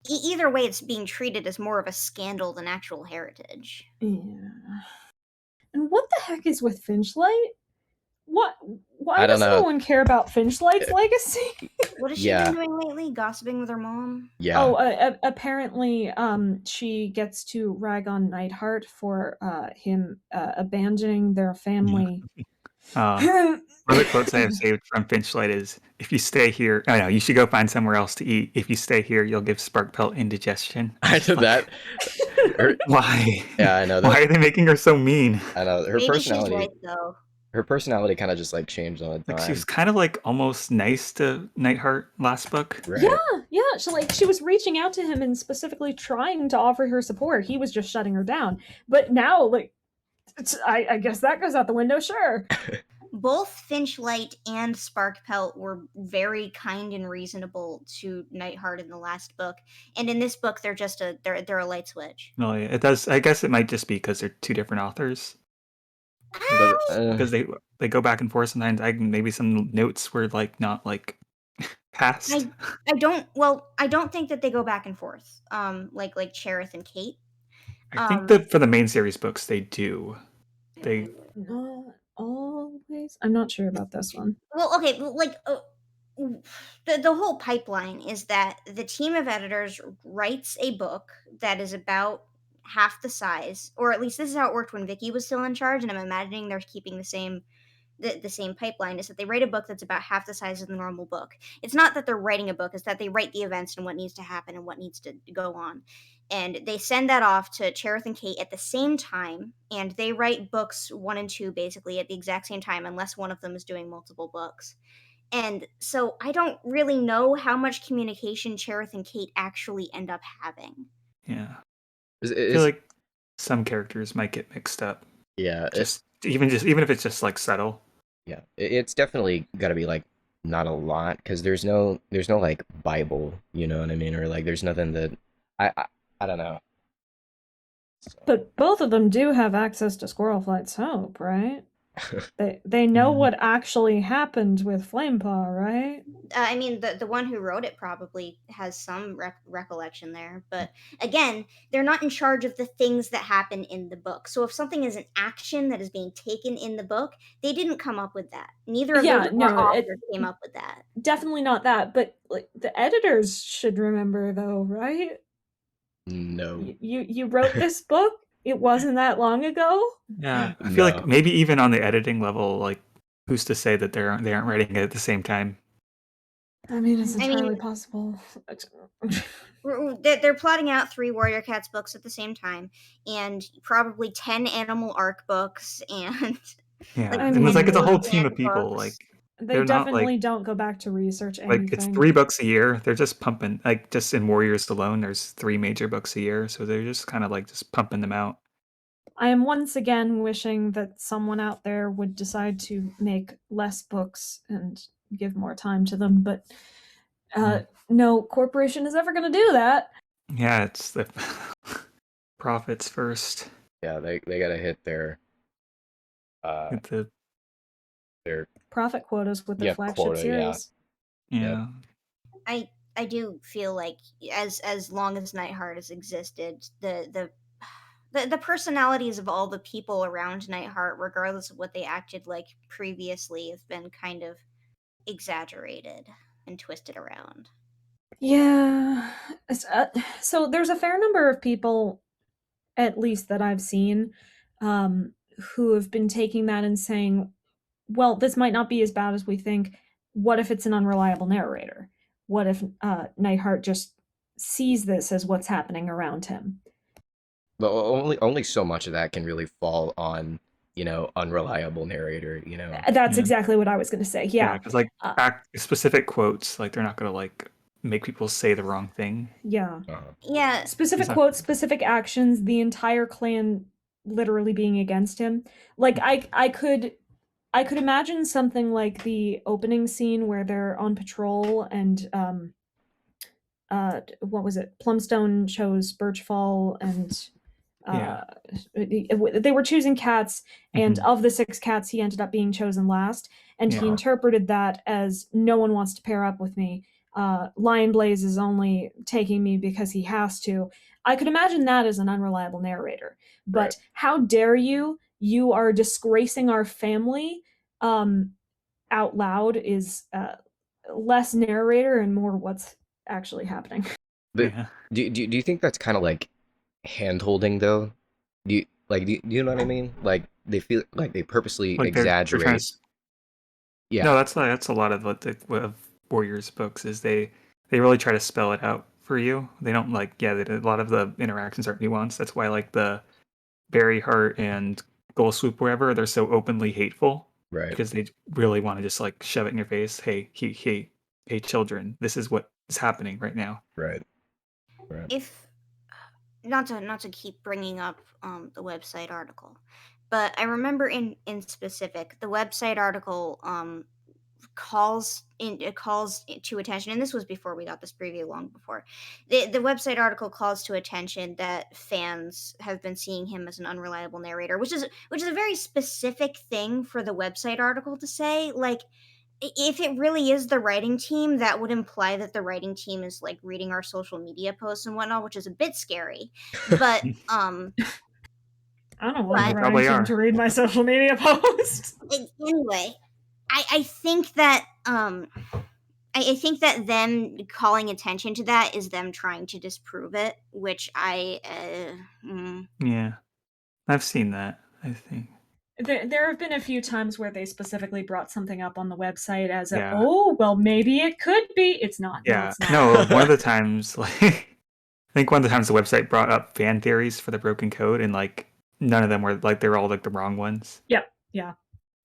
Either way, it's being treated as more of a scandal than actual heritage. Yeah. And what the heck is with Finchlight? Why does no one care about Finchlight's legacy? What has she been doing lately? Gossiping with her mom? Yeah. Oh, apparently, she gets to rag on Neidhart for him abandoning their family. Right. Other quotes I have saved from Finchlight is, "If you stay here, I know you should go find somewhere else to eat. If you stay here, you'll give Sparkpelt indigestion." I did that. Why? Yeah, I know that. Why are they making her so mean? I know her Maybe personality. she's right, though. Her personality kind of just like changed all the time. Like she was kind of like almost nice to Nightheart last book. Right. Yeah. She was reaching out to him and specifically trying to offer her support. He was just shutting her down. But now, like, I guess that goes out the window. Sure. Both Finchlight and Sparkpelt were very kind and reasonable to Nightheart in the last book, and in this book, they're just they're a light switch. No, yeah, it does. I guess it might just be because they're two different authors. Because they go back and forth sometimes. Maybe some notes were like not like passed. I don't think that they go back and forth. Like Cherith and Kate. I think that for the main series books they do. They not always. I'm not sure about this one. Well, okay, like the whole pipeline is that the team of editors writes a book that is about half the size, or at least this is how it worked when Vicky was still in charge, and I'm imagining they're keeping the same pipeline, is that they write a book that's about half the size of the normal book. It's not that they're writing a book, it's that they write the events and what needs to happen and what needs to go on. And they send that off to Cherith and Kate at the same time, and they write books 1 and 2 basically at the exact same time, unless one of them is doing multiple books. And so I don't really know how much communication Cherith and Kate actually end up having. Yeah. I feel like some characters might get mixed up. Yeah. Even if it's just like subtle. Yeah. It's definitely got to be like not a lot, because there's no like Bible, you know what I mean? Or like there's nothing that I don't know. So. But both of them do have access to Squirrel Flight's Hope, right? They know what actually happened with Flamepaw, right? I mean, the one who wrote it probably has some recollection there, but again, they're not in charge of the things that happen in the book. So if something is an action that is being taken in the book, they didn't come up with that. Neither of those authors came up with that. Definitely not that, but like the editors should remember, though, right? No. You wrote this book? It wasn't that long ago? Yeah, I feel like maybe even on the editing level, like, who's to say that they aren't writing it at the same time? I mean, it's entirely possible. They're plotting out 3 Warrior Cats books at the same time, and probably 10 Animal Arc books, and yeah, and it's a whole team of people. Like they definitely don't go back to research anything. Like it's 3 books a year. They're just pumping. Like just in Warriors alone, there's 3 major books a year, so they're just kind of like just pumping them out. I am once again wishing that someone out there would decide to make less books and give more time to them, but no corporation is ever going to do that. Yeah, it's the profits first. Yeah, they gotta hit their their profit quotas with their flagship series. Yeah. I do feel like as long as Nightheart has existed, the personalities of all the people around Nightheart, regardless of what they acted like previously, have been kind of exaggerated and twisted around. Yeah. So there's a fair number of people, at least that I've seen, who have been taking that and saying, well, this might not be as bad as we think. What if it's an unreliable narrator? What if Nightheart just sees this as what's happening around him? But only so much of that can really fall on, unreliable narrator, That's exactly what I was going to say. Yeah. Because like specific quotes, like they're not going to like make people say the wrong thing. Yeah. Yeah. Specific quotes, specific actions, the entire clan literally being against him. Like I could imagine something like the opening scene where they're on patrol and what was it? Plumstone chose Birchfall and they were choosing cats, and of the 6 cats he ended up being chosen last, and he interpreted that as no one wants to pair up with me. Lion Blaze is only taking me because he has to. I could imagine that as an unreliable narrator, but how dare you are disgracing our family out loud is less narrator and more what's actually happening. But do you think that's kind of like hand-holding though? Do you know what I mean? Like they feel like they purposely exaggerate. Yeah. No, that's a lot of what of Warriors books is they really try to spell it out for you. They don't a lot of the interactions aren't nuanced. That's why like the Berry Heart and Goal Swoop, wherever they're so openly hateful, Right. because they really want to just like shove it in your face. Hey, hey, children, this is what is happening right now. Right. If not to keep bringing up the website article, but I remember in specific the website article calls to attention, and this was before we got this preview, long before the website article calls to attention that fans have been seeing him as an unreliable narrator, which is a very specific thing for the website article to say. Like, if it really is the writing team, that would imply that the writing team is like reading our social media posts and whatnot, which is a bit scary. But I don't want the probably writing team to read my social media posts. Anyway, I think that I think that them calling attention to that is them trying to disprove it, which Yeah, I've seen that. I think there have been a few times where they specifically brought something up on the website as oh, well, maybe it could be. It's not. Yeah. No, it's not. No, one of the times, like, I think one of the times the website brought up fan theories for the broken code, and like none of them were like, they were all like the wrong ones. Yep. Yeah.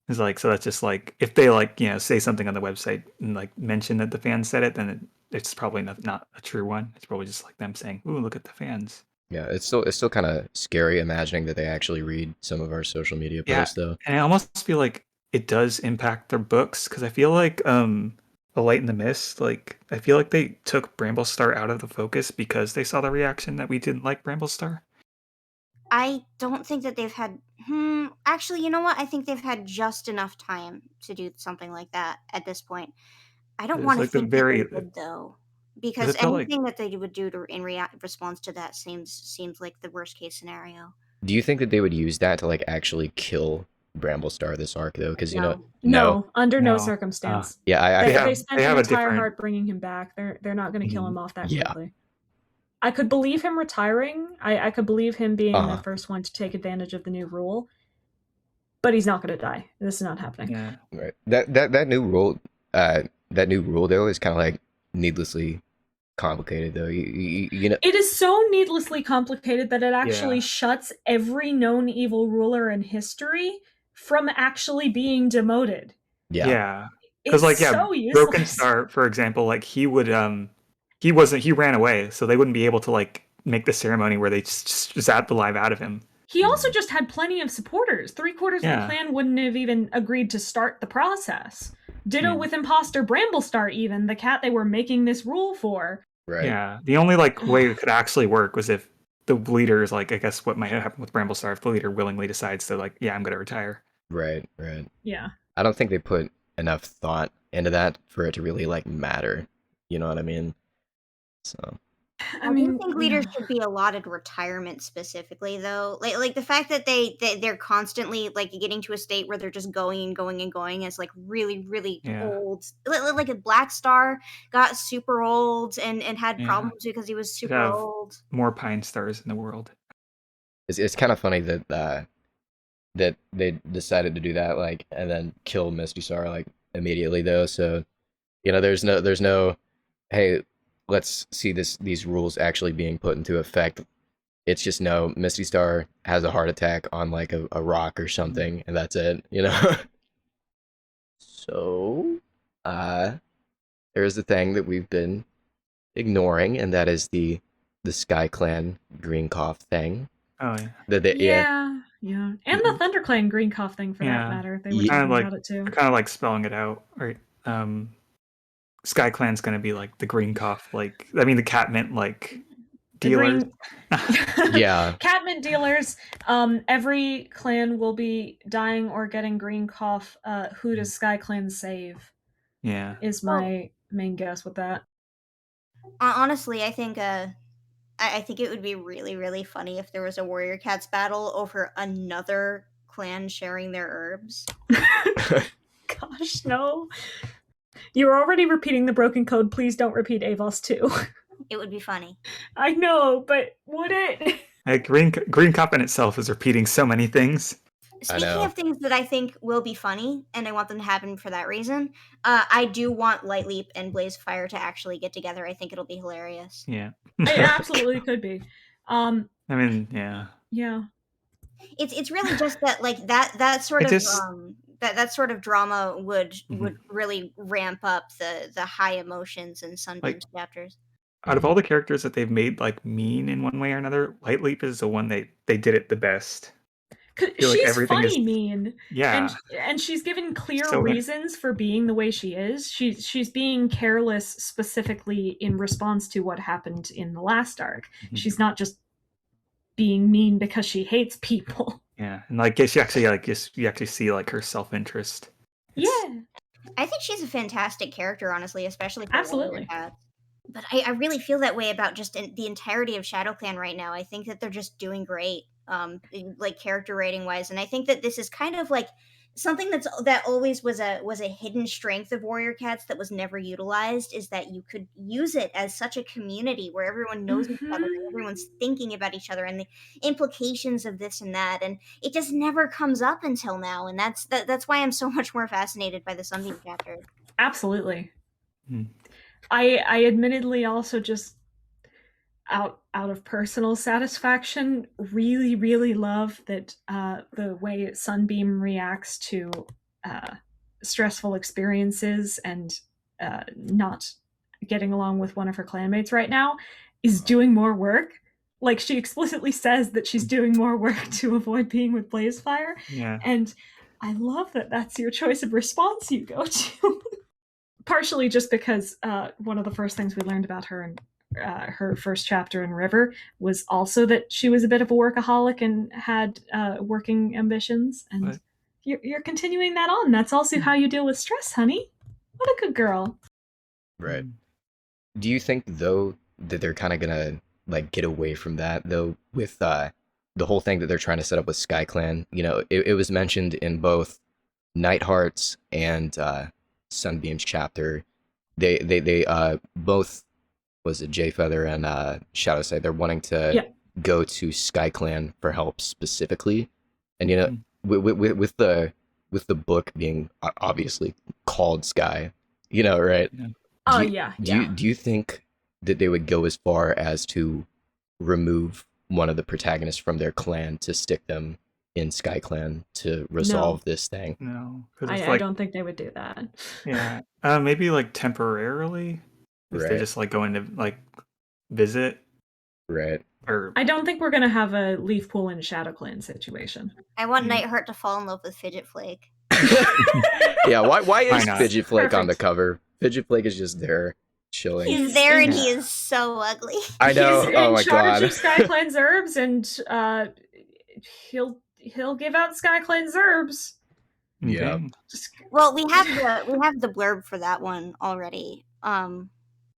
It's like, so that's just like, if they like, say something on the website and like mention that the fans said it, then it's probably not a true one. It's probably just like them saying, "Ooh, look at the fans." Yeah, it's still kind of scary imagining that they actually read some of our social media posts, though. And I almost feel like it does impact their books, because I feel like A Light in the Mist, like I feel like they took Bramblestar out of the focus because they saw the reaction that we didn't like Bramblestar. I don't think that they've had. Actually, you know what? I think they've had just enough time to do something like that at this point. I don't want to think that they would, though, because anything that they would do in response to that seems like the worst case scenario. Do you think that they would use that to like actually kill Bramblestar this arc, though? Because no, under no circumstance. Yeah, they spent an entire heart bringing him back. They're not going to kill him off that quickly. I could believe him retiring. I could believe him being the first one to take advantage of the new rule, but he's not going to die. This is not happening. Yeah, right. That new rule, though, is kind of like needlessly complicated, though. You know, it is so needlessly complicated that it actually shuts every known evil ruler in history from actually being demoted. Yeah. Because so Broken Star, for example, like he would he ran away, so they wouldn't be able to like make the ceremony where they just zap the life out of him. He also just had plenty of supporters. 3/4 of the clan wouldn't have even agreed to start the process. Ditto with Imposter Bramblestar, even the cat they were making this rule for. Right. Yeah. The only like way it could actually work was if the leader is like, I guess what might happen with Bramblestar, if the leader willingly decides to like, I'm gonna retire. Right. Yeah. I don't think they put enough thought into that for it to really like matter. You know what I mean? So I think leaders should be allotted retirement specifically, though. Like the fact that they're constantly like getting to a state where they're just going as like really old. Like a Black Star got super old and had problems because he was super old. More Pine Stars in the world. It's kind of funny that that they decided to do that, like, and then kill Misty Star like immediately, though. So there's no hey, let's see these rules actually being put into effect. It's just no, Misty Star has a heart attack on like a rock or something, and that's it, So, there's the thing that we've been ignoring, and that is the Sky Clan Green Cough thing. Oh yeah. Yeah. And the ThunderClan Green Cough thing, for that matter. They were talking about it too. They're kind of like spelling it out, right? Sky Clan's gonna be like the Green Cough, like the cat mint like dealers. Cat mint dealers. Every clan will be dying or getting Green Cough. Who does Sky Clan save? Yeah, is my main guess with that. Honestly, I think it would be really funny if there was a Warrior Cats battle over another clan sharing their herbs. Gosh, no. You're already repeating the broken code. Please don't repeat Avos 2. It would be funny. I know, but would it? Like Green Cup in itself is repeating so many things. Speaking of things that I think will be funny, and I want them to happen for that reason, I do want Lightleap and Blazefire to actually get together. I think it'll be hilarious. Yeah. It absolutely could be. I mean, yeah. Yeah. It's really just that like that sort of that sort of drama would really ramp up the high emotions in Sunbeam's chapters. Out of all the characters that they've made like mean in one way or another, Lightleap is the one they did it the best. She's funny mean. Yeah. And she's given clear reasons for being the way she is. She's being careless specifically in response to what happened in the last arc. She's not just being mean because she hates people. Yeah. And like she actually you actually see like her self-interest. Yeah. I think she's a fantastic character, honestly, especially for absolutely. But I really feel that way about just the entirety of ShadowClan right now. I think that they're just doing great, like character rating wise, and I think that this is kind of like something that always was a hidden strength of Warrior Cats that was never utilized. Is that you could use it as such a community where everyone knows each other, and everyone's thinking about each other, and the implications of this and that, and it just never comes up until now, and that's why I'm so much more fascinated by the Sunbeam chapter. Absolutely. I admittedly also just out of personal satisfaction really love that the way Sunbeam reacts to stressful experiences and not getting along with one of her clanmates right now is doing more work. Like she explicitly says that she's doing more work to avoid being with Blazefire. Yeah. And I love that that's your choice of response you go to. Partially just because one of the first things we learned about her in her first chapter in River was also that she was a bit of a workaholic and had working ambitions. And you're continuing that on. That's also how you deal with stress, honey. What a good girl. Right. Do you think, though, that they're kind of going to like get away from that, though, with the whole thing that they're trying to set up with SkyClan? You know, it was mentioned in both Nightheart's and Sunbeam's chapter. They both, was it Jayfeather and Shadowside, they're wanting to go to SkyClan for help specifically. And you know, with the book being obviously called Sky, you know, right? Do you think that they would go as far as to remove one of the protagonists from their clan to stick them in SkyClan to resolve this thing? No, I don't think they would do that. Yeah, maybe like temporarily, if they just like going to like visit, right? Or I don't think we're gonna have a Leaf Pool and ShadowClan situation. I want Nightheart to fall in love with Fidget Flake. Yeah, why is Fidget Flake on the cover? Fidget Flake is just there chilling. He's there and he is so ugly. I know. He's in charge of SkyClan's herbs, and he'll give out SkyClan's herbs. Yeah. Well, we have the blurb for that one already.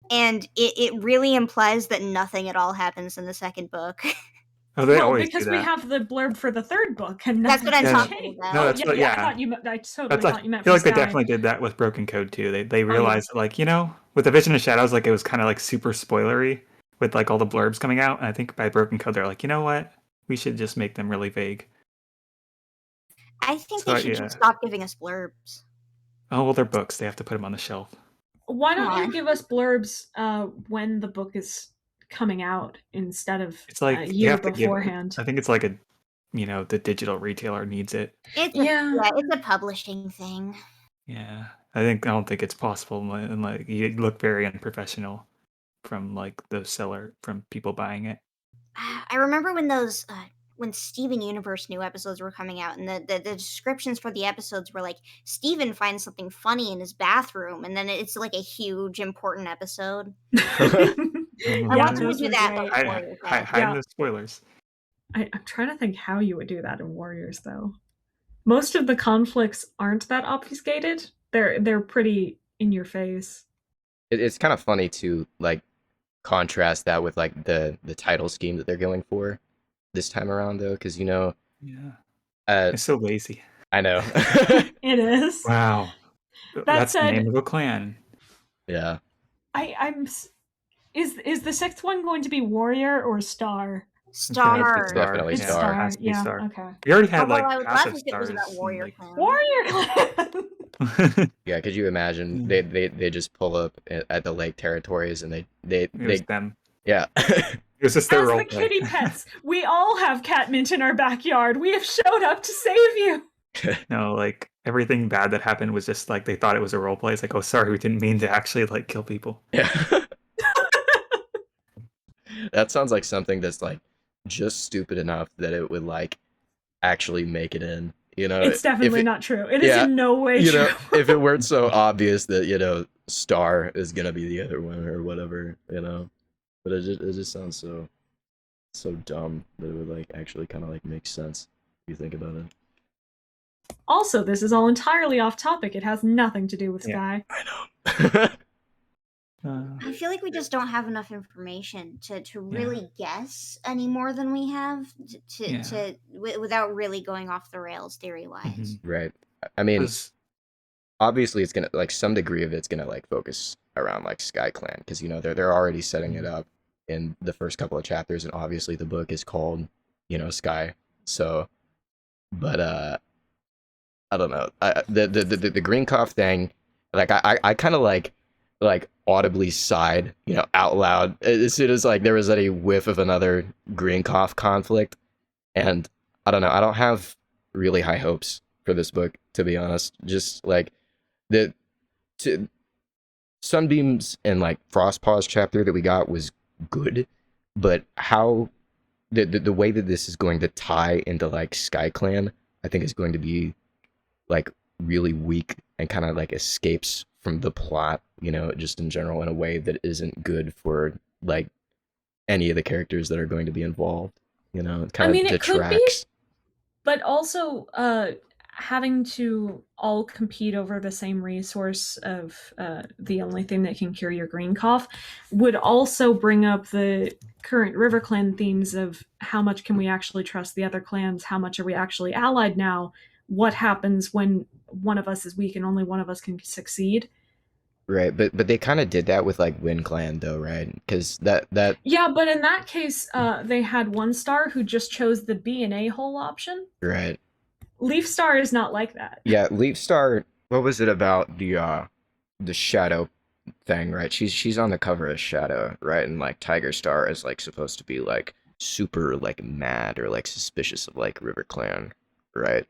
And it really implies that nothing at all happens in the second book. Oh, they always because do that. We have the blurb for the third book, and that's what I'm talking about. No, that's what, I thought you. I totally thought you meant. I feel like Sky. they definitely did that with Broken Code too. They realized like, you know, with the Vision of Shadows, like it was kind of like super spoilery with like all the blurbs coming out. And I think by Broken Code, they're like, you know what, we should just make them really vague. I think they should just stop giving us blurbs. Oh well, they're books. They have to put them on the shelf. Why don't you give us blurbs when the book is coming out instead of it's like a year beforehand? I think it's like a, you know, the digital retailer needs it. It's a publishing thing. Yeah, I don't think it's possible, and like you look very unprofessional from like the seller, from people buying it. I remember when those when Steven Universe new episodes were coming out, and the descriptions for the episodes were like, Steven finds something funny in his bathroom, and then it's like a huge important episode. I want them to do that. Hide the spoilers. I'm trying to think how you would do that in Warriors, though. Most of the conflicts aren't that obfuscated. They're pretty in your face. It's kind of funny to like contrast that with like the title scheme that they're going for this time around, though, because you know, it's so lazy. I know. It is. Wow, that's the name of a clan. Yeah. I'm. Is the sixth one going to be Warrior or Star? Star. It's definitely It's Star. Star. Has to be Yeah. Star. Okay. We already had Although like I would love passive if it was stars. about Warrior and, Clan. Warrior Clan. Yeah, could you imagine? Mm. They just pull up at the lake territories and it was them. yeah. It was just their As role the play. kitty pets, we all have Catmint in our backyard. We have showed up to save you. No, like everything bad that happened was just like they thought it was a role play. It's like, oh, sorry, we didn't mean to actually like kill people. Yeah. That sounds like something that's like just stupid enough that it would like actually make it in. You know, It's definitely not true. It is yeah, in no way you true. know, if it weren't so obvious that, you know, Star is gonna be the other one or whatever, you know. But it just sounds so dumb that it would like actually kind of like make sense if you think about it. Also, this is all entirely off topic. It has nothing to do with Sky. I know. I feel like we just don't have enough information to really guess any more than we have without really going off the rails theory wise. Right. I mean, obviously it's gonna like some degree of it's gonna like focus around like Sky Clan because, you know, they're already setting it up in the first couple of chapters, and obviously the book is called, you know, Sky. So, but I don't know. The Greencough thing, like I kind of like audibly sighed, you know, out loud as soon as like there was any whiff of another Greencough conflict, and I don't know. I don't have really high hopes for this book, to be honest. Just like Sunbeams and like Frostpaw's chapter that we got was good, but how the way that this is going to tie into like Sky Clan, I think is going to be like really weak and kind of like escapes from the plot, you know, just in general, in a way that isn't good for like any of the characters that are going to be involved, you know. It kind of detracts. It could be, but also having to all compete over the same resource of the only thing that can cure your green cough would also bring up the current River Clan themes of how much can we actually trust the other clans, how much are we actually allied now, what happens when one of us is weak and only one of us can succeed. Right, but they kind of did that with like Wind Clan though, right? Because that yeah, but in that case, they had one star who just chose the B and A hole option. Right. Leaf Star is not like that. Yeah, Leaf Star. What was it about the Shadow thing? Right, she's on the cover as Shadow, right? And like Tiger Star is like supposed to be like super like mad or like suspicious of like River Clan, right?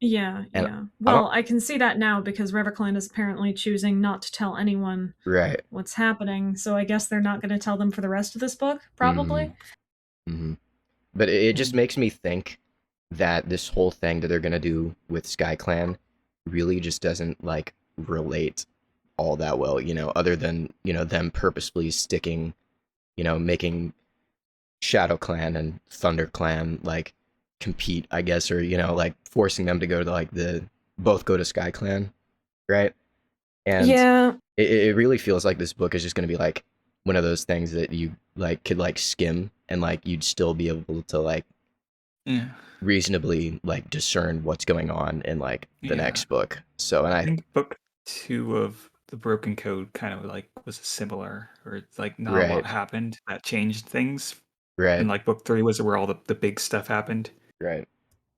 Yeah, and yeah. Well, I can see that now because River Clan is apparently choosing not to tell anyone what's happening. So I guess they're not going to tell them for the rest of this book, probably. Mm-hmm. But it just makes me think that this whole thing that they're going to do with Sky Clan really just doesn't like relate all that well, you know, other than, you know, them purposefully sticking, you know, making Shadow Clan and Thunder Clan like compete, I guess, or, you know, like forcing them to go to like both go to Sky Clan, right? And yeah, it really feels like this book is just going to be like one of those things that you like could like skim and like you'd still be able to like reasonably like discern what's going on in like the next book. So, and I think book 2 of the Broken Code kind of like was similar, or it's like not a lot happened that changed things. Right. And like book 3 was where all the big stuff happened. Right.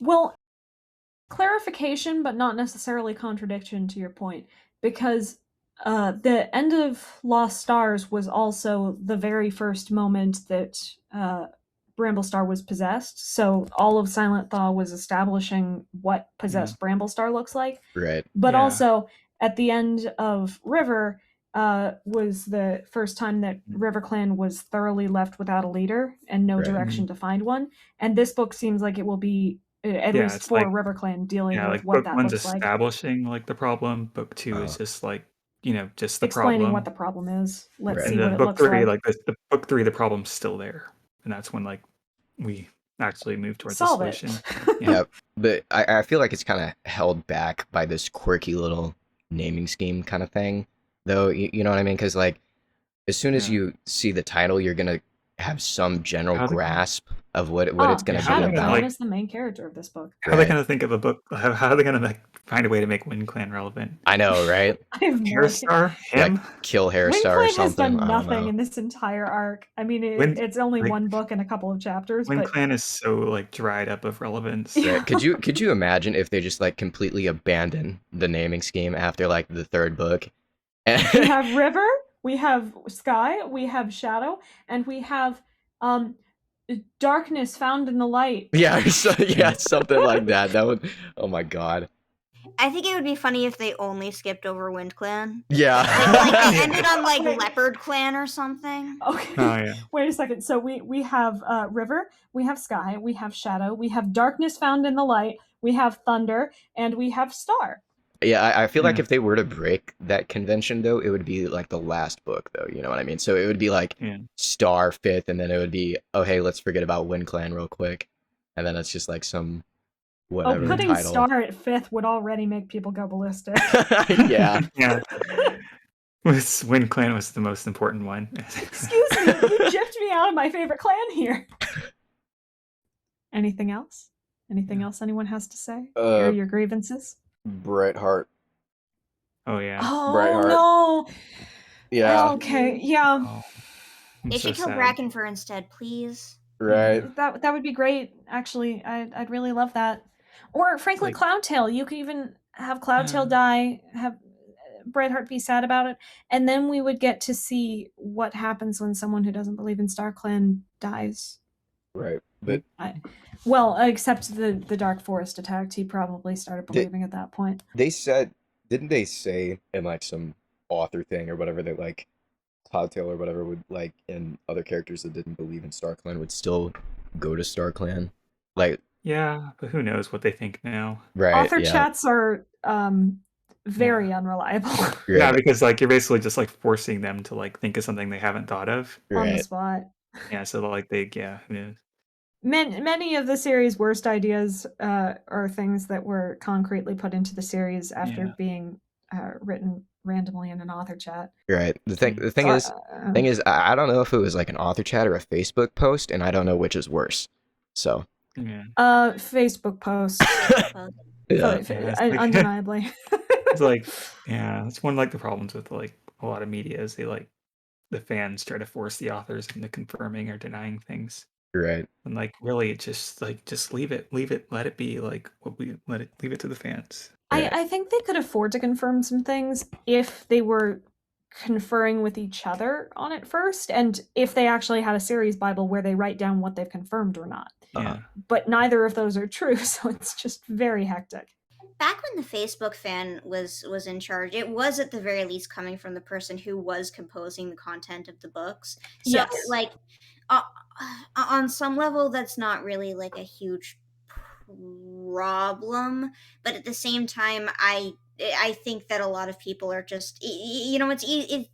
Well, clarification, but not necessarily contradiction to your point, because the end of Lost Stars was also the very first moment that Bramblestar was possessed. So all of Silent Thaw was establishing what possessed Bramblestar looks like. Right. But also at the end of River was the first time that River Clan was thoroughly left without a leader and no direction to find one. And this book seems like it will be at least for like, River Clan dealing with like what that looks like. Book 1's establishing like the problem. Book 2 is just like, you know, just the explaining problem. what the problem is. Let's see and what it book looks 3, like. the book 3, the problem's still there, and that's when like we actually move towards the solution. Yeah, but I feel like it's kind of held back by this quirky little naming scheme kind of thing, though. You know what I mean? Because like as soon as you see the title, you're gonna have some general How they grasp of what it's going to how be they're gonna, Shadow about. is the main character of this book. How are they gonna think of a book? How are they gonna find a way to make Wind Clan relevant? I know, right? I have no idea. Hairstar, him. Like kill Wind Hairstar or Clan has something. done I don't nothing know. in this entire arc. I mean, Wind- it's only like, one book and a couple of chapters, Wind but Clan is so like dried up of relevance. Yeah. Right. Could you imagine if they just like completely abandon the naming scheme after like the third book? we have River, we have Sky, we have Shadow, and we have darkness found in the light. Yeah, something like that. That would. Oh my god. I think it would be funny if they only skipped over Wind Clan. Yeah. Like they ended on like Leopard Clan or something. Okay. Oh yeah. Wait a second. So we have River, we have Sky, we have Shadow, we have darkness found in the light, we have Thunder, and we have Star. Yeah, I feel like if they were to break that convention, though, it would be like the last book, though. You know what I mean? So it would be like Star 5th, and then it would be, oh, hey, let's forget about Wind Clan real quick. And then it's just like some whatever putting title. Star at 5th would already make people go ballistic. Yeah. Yeah. Wind Clan was the most important one. Excuse me, you gypped me out of my favorite clan here. Anything else? Anything else anyone has to say? Here are your grievances. Brightheart. Oh yeah. Oh Brightheart. no. Yeah. Okay. Yeah. Oh, They should kill Brackenfur instead, please. Right. That would be great. Actually, I'd really love that. Or frankly, Like- Cloudtail. You could even have Cloudtail die. Have Brightheart be sad about it, and then we would get to see what happens when someone who doesn't believe in StarClan dies. Right. But well, except the Dark Forest attacked, he probably started believing at that point. they said, didn't they say in like some author thing or whatever that like Cloudtail or whatever would like, and other characters that didn't believe in StarClan would still go to StarClan? Like, yeah, but who knows what they think now? right? Author chats are very unreliable. Yeah, because like you're basically just like forcing them to like think of something they haven't thought of on the spot. Yeah, so like who knows? Many of the series' worst ideas are things that were concretely put into the series after being written randomly in an author chat. Right. The thing is, I don't know if it was like an author chat or a Facebook post, and I don't know which is worse. So. Yeah. Facebook post. Undeniably. It's like, it's one of like the problems with like a lot of media is they like the fans try to force the authors into confirming or denying things. Right. And like really it's just leave it, let it be like what we leave it to the fans. I think they could afford to confirm some things if they were conferring with each other on it first, and if they actually had a series Bible where they write down what they've confirmed or not. But neither of those are true, so it's just very hectic. Back when the Facebook fan was in charge, it was at the very least coming from the person who was composing the content of the books. So like on some level that's not really like a huge problem, but at the same time I think that a lot of people are just it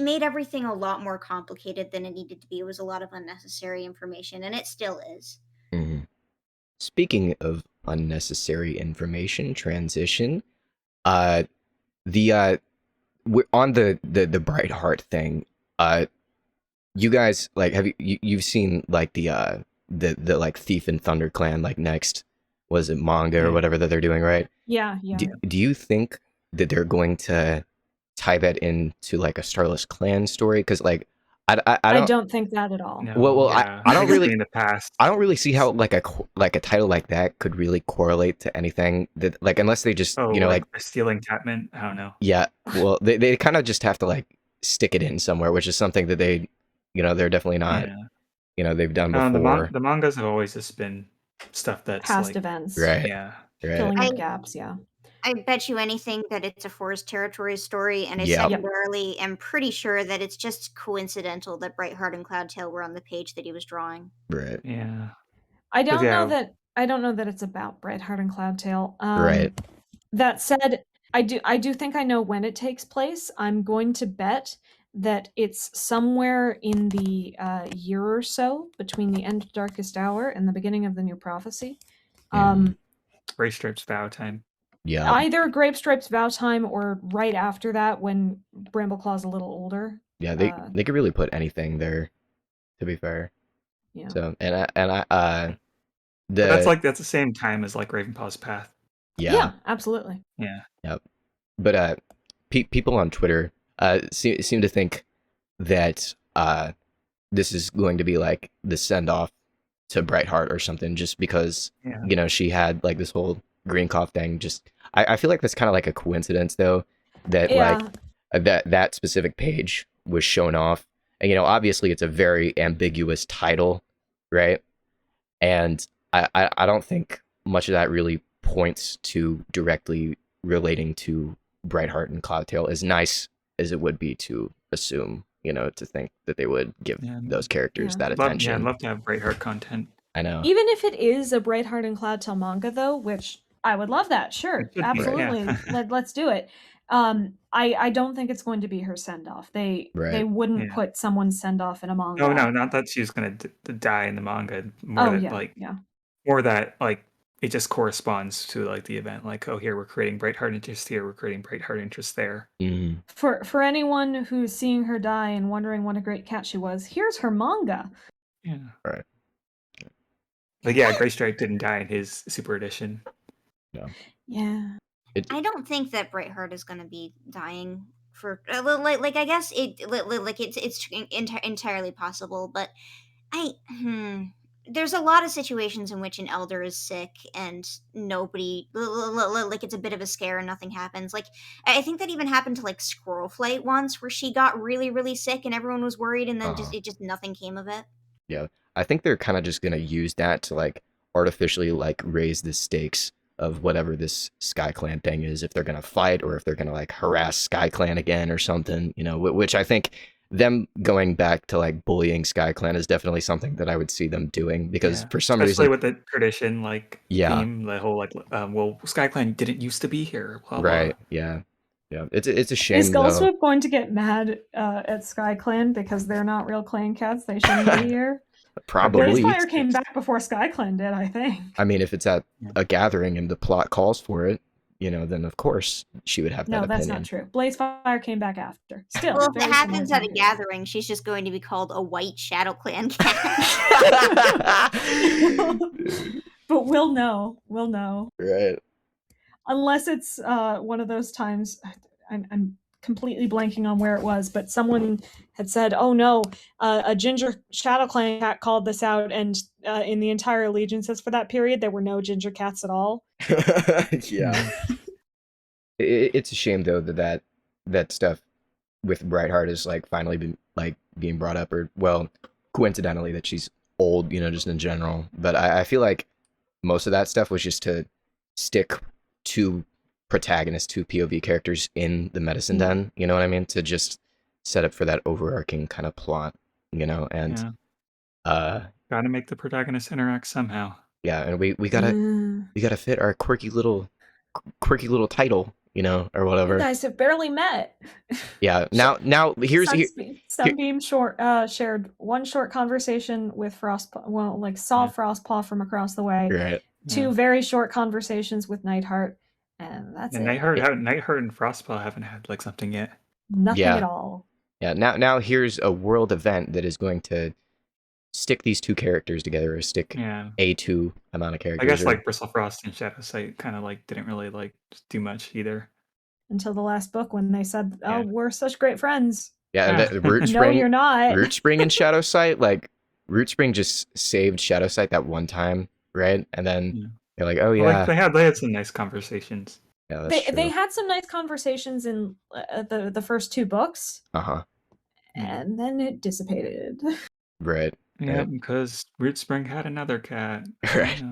made everything a lot more complicated than it needed to be. It was a lot of unnecessary information, and it still is. Mm-hmm. Speaking of unnecessary information, transition. On the Brightheart thing. You guys like you've seen like the like Thief and Thunder Clan like next, was it manga or whatever that they're doing, right? Yeah. Do you think that they're going to tie that into like a Starless Clan story? Because like I don't think that at all. No, well, I don't really in the past. I don't really see how like a title like that could really correlate to anything that like, unless they just like stealing Tatman. I don't know. Yeah, well, they kind of just have to like stick it in somewhere, which is something that they, they're definitely not. They've done before. The mangas have always just been stuff that's past like, events, right? Yeah, filling in gaps. Yeah. I bet you anything that it's a Forest Territories story, and I secondarily am pretty sure that it's just coincidental that Brightheart and Cloudtail were on the page that he was drawing. Right. Yeah. I don't know that it's about Brightheart and Cloudtail. Right. That said, I do think I know when it takes place. I'm going to bet that it's somewhere in the year or so between the end of Darkest Hour and the beginning of the New Prophecy. Graystripe's vow time. Yeah. Either Grapestripe's vow time or right after that when Brambleclaw's a little older. Yeah, they could really put anything there To be fair. Yeah. So that's the same time as like Ravenpaw's Path. Yeah, absolutely. Yeah. Yep. But people on Twitter seem to think that this is going to be like the send off to Brightheart or something, just because she had like this whole Greencough thing. Just I feel like that's kind of like a coincidence though, that like that specific page was shown off, and obviously it's a very ambiguous title, right? And I don't think much of that really points to directly relating to Brightheart and Cloudtail, as nice as it would be to assume, to think that they would give those characters that attention. I'd love to have Brightheart content. I know. Even if it is a Brightheart and Cloudtail manga, though, which I would love that. Sure, absolutely. Let's do it. I don't think it's going to be her send off. They wouldn't put someone's send off in a manga. No, not that she's gonna die in the manga. More that like it just corresponds to like the event. Like, oh, here we're creating Brightheart interest. Here we're creating Brightheart interest there. Mm-hmm. For anyone who's seeing her die and wondering what a great cat she was, here's her manga. Yeah. Right. Like, yeah, Greystripe didn't die in his Super Edition. No. Yeah. I don't think that Brightheart is going to be dying for like I guess it's entirely possible, but there's a lot of situations in which an elder is sick and nobody like it's a bit of a scare and nothing happens. Like I think that even happened to like Squirrelflight once, where she got really, really sick and everyone was worried, and then just nothing came of it. Yeah, I think they're kind of just gonna use that to like artificially like raise the stakes of whatever this Sky Clan thing is, if they're gonna fight or if they're gonna like harass Sky Clan again or something, which I think them going back to like bullying Sky Clan is definitely something that I would see them doing, because for some especially reason, with the tradition theme, the whole like well, Sky Clan didn't used to be here, blah, right? Blah. Yeah, it's a shame. Is Gullswip going to get mad at Sky Clan because they're not real clan cats? They shouldn't be here. Probably. Blazefire came back before Sky Clan did, I think. I mean, if it's at a gathering and the plot calls for it, then of course she would have that opinion. No, that's not true. Blazefire came back after. Still, well, if it happens at a gathering, she's just going to be called a white Shadow Clan cat. But we'll know. We'll know. Right. Unless it's one of those times, I'm completely blanking on where it was, but someone had said, oh no, a ginger Shadow Clan cat called this out, and in the entire allegiances for that period, there were no ginger cats at all. Yeah. It's a shame though that stuff with Brightheart is like finally been like being brought up, or well, coincidentally that she's old, just in general. But I feel like most of that stuff was just to stick to protagonists, two POV characters in the medicine den, you know what I mean? To just set up for that overarching kind of plot, and gotta make the protagonists interact somehow. Yeah, and we gotta fit our quirky little title, or whatever. You guys have barely met. Yeah, now here's Sunbeam shared one short conversation with Frostpaw. Saw Frostpaw from across the way. Right. Two very short conversations with Nightheart. And that's it. Nightheart and Frostpaw haven't had like something yet. Nothing at all. Yeah. Now here's a world event that is going to stick these two characters together, or stick a two amount of characters. I guess like Bristlefrost and Shadowsight kind of like didn't really like do much either. Until the last book when they said, "Oh, we're such great friends." Yeah, and Rootspring. No, you're not. Rootspring and Shadowsight, like Rootspring just saved Shadowsight that one time, right? And then. You're like, oh yeah. Like they had some nice conversations. Yeah, they had some nice conversations in the first two books. And then it dissipated. Right. Yeah, because Rootspring had another cat. Right.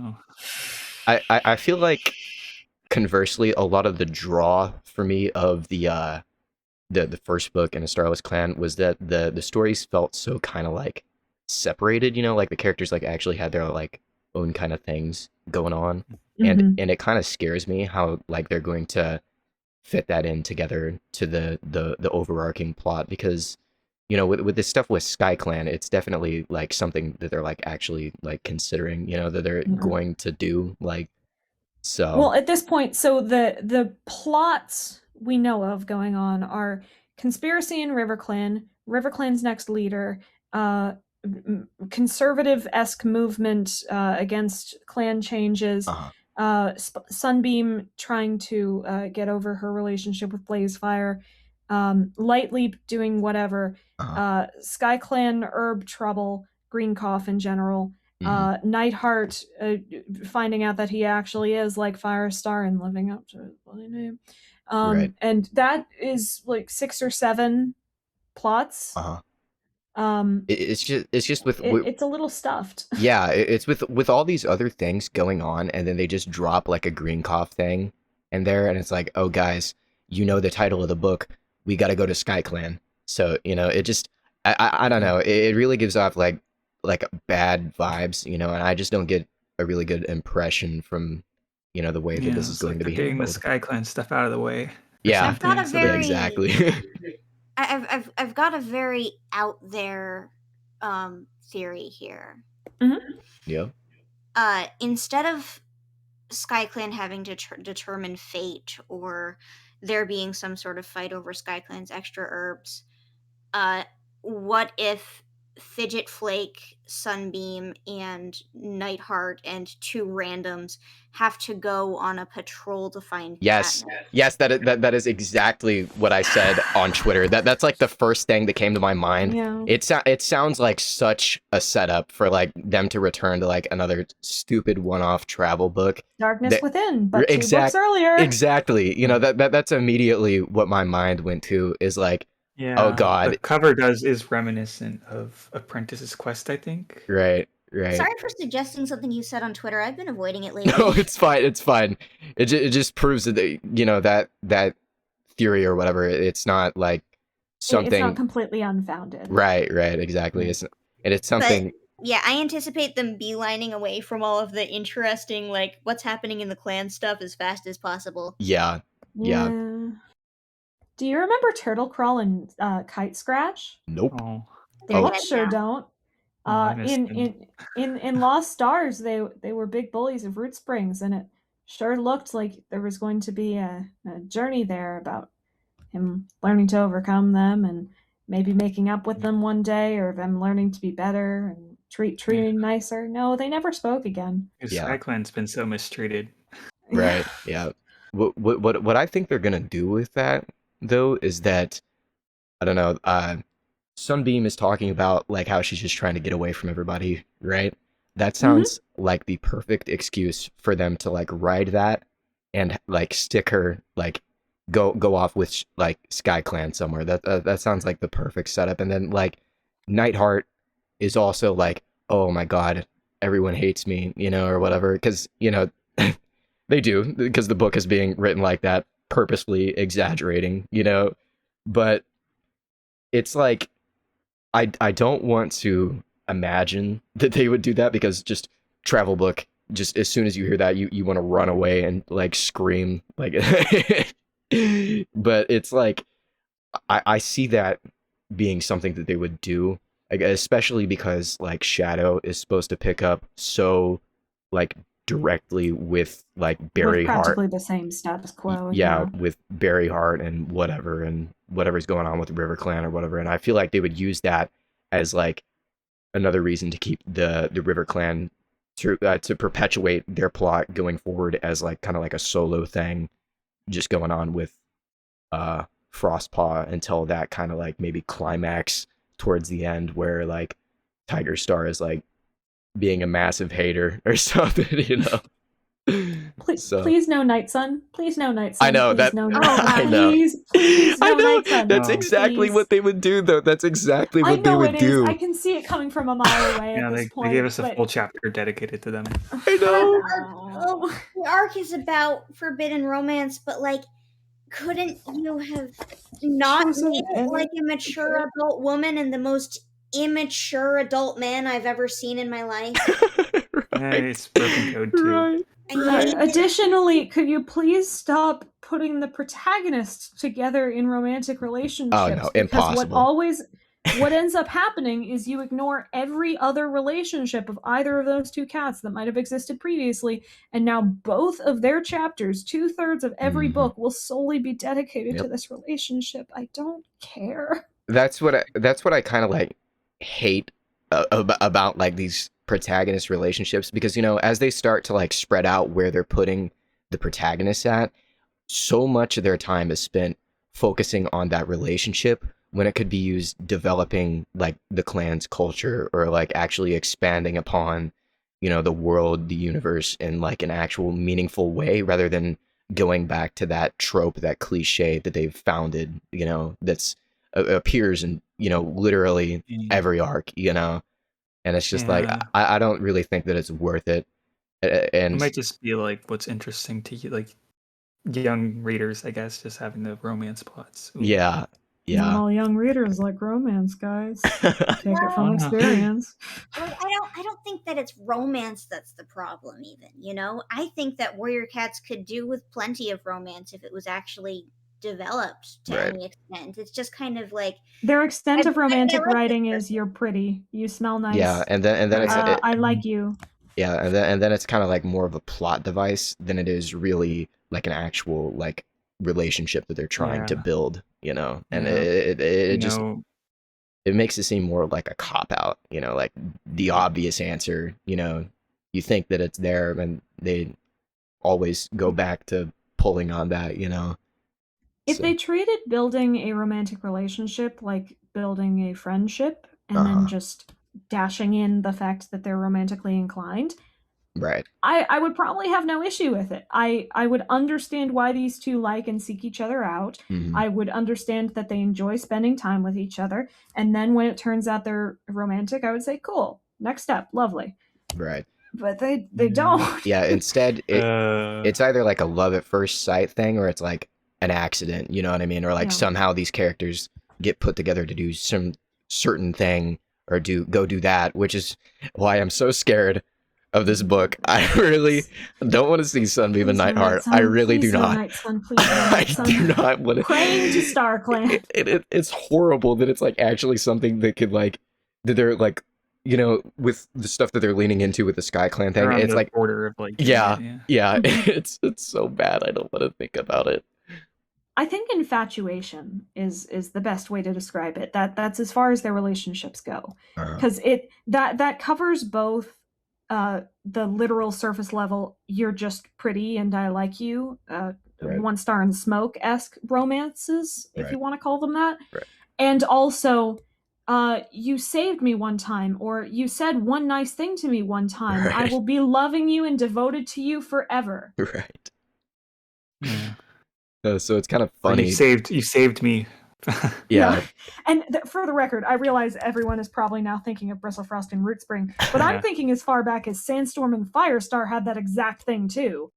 I feel like conversely, a lot of the draw for me of the first book in A Starless Clan was that the stories felt so kind of like separated, like the characters like actually had their like own kind of things going on, and it kind of scares me how like they're going to fit that in together to the overarching plot, because with this stuff with Sky Clan, it's definitely like something that they're like actually like considering, that they're going to do, like, so well at this point. So the plots we know of going on are conspiracy in RiverClan, RiverClan's next leader, conservative-esque movement against clan changes. Sunbeam trying to get over her relationship with Blazefire. Lightleap doing whatever. Sky Clan herb trouble. Greencough in general. Nightheart finding out that he actually is like Firestar and living up to his bloody name. Right. And that is like 6 or 7 plots. It's just with it's a little stuffed. Yeah, it's with all these other things going on, and then they just drop like a Greencough thing in there, and it's like, oh guys, you know the title of the book, we got to go to Sky Clan. So it just I don't know, it really gives off like bad vibes, and I just don't get a really good impression from the way that this is going to be getting handled. the Sky Clan stuff out of the way. Yeah, I've got a very exactly. I've got a very out there theory here. Yeah. Instead of Sky Clan having to determine fate, or there being some sort of fight over Sky Clan's extra herbs, what if Fidget Flake, Sunbeam, and Nightheart and 2 randoms have to go on a patrol to find Yes, catnip? yes, that is exactly what I said on Twitter. That's like the first thing that came to my mind. Yeah. It sounds like such a setup for like them to return to like another stupid one-off travel book. Darkness Within, but 2 books earlier. Exactly. That's immediately what my mind went to, is like, yeah, oh god. The cover is reminiscent of Apprentice's Quest, I think. Right. Sorry for suggesting something you said on Twitter. I've been avoiding it lately. No, it's fine. It just proves that that theory or whatever, it's not like something. It's not completely unfounded. Right, exactly. It's something. But, yeah, I anticipate them beelining away from all of the interesting, like, what's happening in the clan stuff as fast as possible. Yeah. Do you remember Turtle Crawl and Kite Scratch? Nope. I sure don't. In Lost Stars, they were big bullies of Root Springs, and it sure looked like there was going to be a journey there about him learning to overcome them and maybe making up with them one day, or them learning to be better and treating nicer. No, they never spoke again. Sky Clan's been so mistreated. Right. Yeah. What I think they're gonna do with that, though, is that, I don't know, Sunbeam is talking about like how she's just trying to get away from everybody, right? That sounds like the perfect excuse for them to like ride that and like stick her, like go off with like Sky Clan somewhere. That sounds like the perfect setup. And then like Nightheart is also like, oh my god, everyone hates me, or whatever, because they do, because the book is being written like that, purposefully exaggerating, but it's like, I don't want to imagine that they would do that, because just travel book, just as soon as you hear that, you want to run away and like scream, like but it's like, I see that being something that they would do, like, especially because like Shadow is supposed to pick up so like directly with like Berryheart, practically the same status quo. Yeah, with Berryheart and whatever's going on with the River Clan or whatever, and I feel like they would use that as like another reason to keep the River Clan to perpetuate their plot going forward as like kind of like a solo thing, just going on with Frostpaw until that kind of like maybe climax towards the end where like Tiger Star is like being a massive hater or something, Please no Night Sun. Please no Night Sun. I know please, that. No I know. Please no Night Sun. That's exactly what they would do, though. That's exactly what they would do. I can see it coming from a mile away. At this point, they gave us a full chapter dedicated to them. I know. The arc is about forbidden romance, but like, couldn't you have not made it like a mature adult woman and the most immature adult man I've ever seen in my life? Right. It's broken code too. Right. Additionally, could you please stop putting the protagonists together in romantic relationships? Oh no, impossible. What ends up happening is you ignore every other relationship of either of those 2 cats that might have existed previously, and now both of their chapters, 2/3 of every book, will solely be dedicated to this relationship. I don't care. That's what I kind of like hate about like these protagonist relationships, because as they start to like spread out where they're putting the protagonists at, so much of their time is spent focusing on that relationship when it could be used developing like the clan's culture, or like actually expanding upon the world, the universe, in like an actual meaningful way, rather than going back to that trope, that cliche that they've founded, that's appears in literally every arc, and it's just like I don't really think that it's worth it. And it might just be like what's interesting to you, like young readers, I guess, just having the romance plots. Ooh. Yeah. Not all young readers like romance, guys. Take it from experience. Like, I don't think that it's romance that's the problem, even. I think that Warrior Cats could do with plenty of romance if it was actually developed to any extent. It's just kind of like their extent of romantic writing is you're pretty, you smell nice. Yeah, and then it's I like you. Yeah, and then it's kind of like more of a plot device than it is really like an actual like relationship that they're trying to build, and it just it makes it seem more like a cop out, like the obvious answer, you think that it's there, and they always go back to pulling on that, If they treated building a romantic relationship like building a friendship, and then just dashing in the fact that they're romantically inclined, right, I would probably have no issue with it. I would understand why these two like and seek each other out. I would understand that they enjoy spending time with each other, and then when it turns out they're romantic, I would say, cool, next step, lovely. Right. But they don't. Yeah, instead it's either like a love at first sight thing, or it's like an accident, you know what I mean? Or like somehow these characters get put together to do some certain thing, or go do that, which is why I'm so scared of this book. I really don't want to see Sunbeam and Nightheart. I really do not. I do not want to. Praying to StarClan. It's horrible that it's like actually something that could like, that they're like, with the stuff that they're leaning into with the Sky Clan thing. It's like order of like yeah. It's so bad. I don't want to think about it. I think infatuation is the best way to describe it. That's as far as their relationships go, because that covers both the literal surface level, you're just pretty and I like you, 1 Star and Smoke-esque romances, if you want to call them that, and also you saved me one time, or you said one nice thing to me one time. I will be loving you and devoted to you forever. Right. So it's kind of funny. You saved me. Yeah. And for the record, I realize everyone is probably now thinking of Bristlefrost and Rootspring, but I'm thinking as far back as Sandstorm and Firestar had that exact thing too.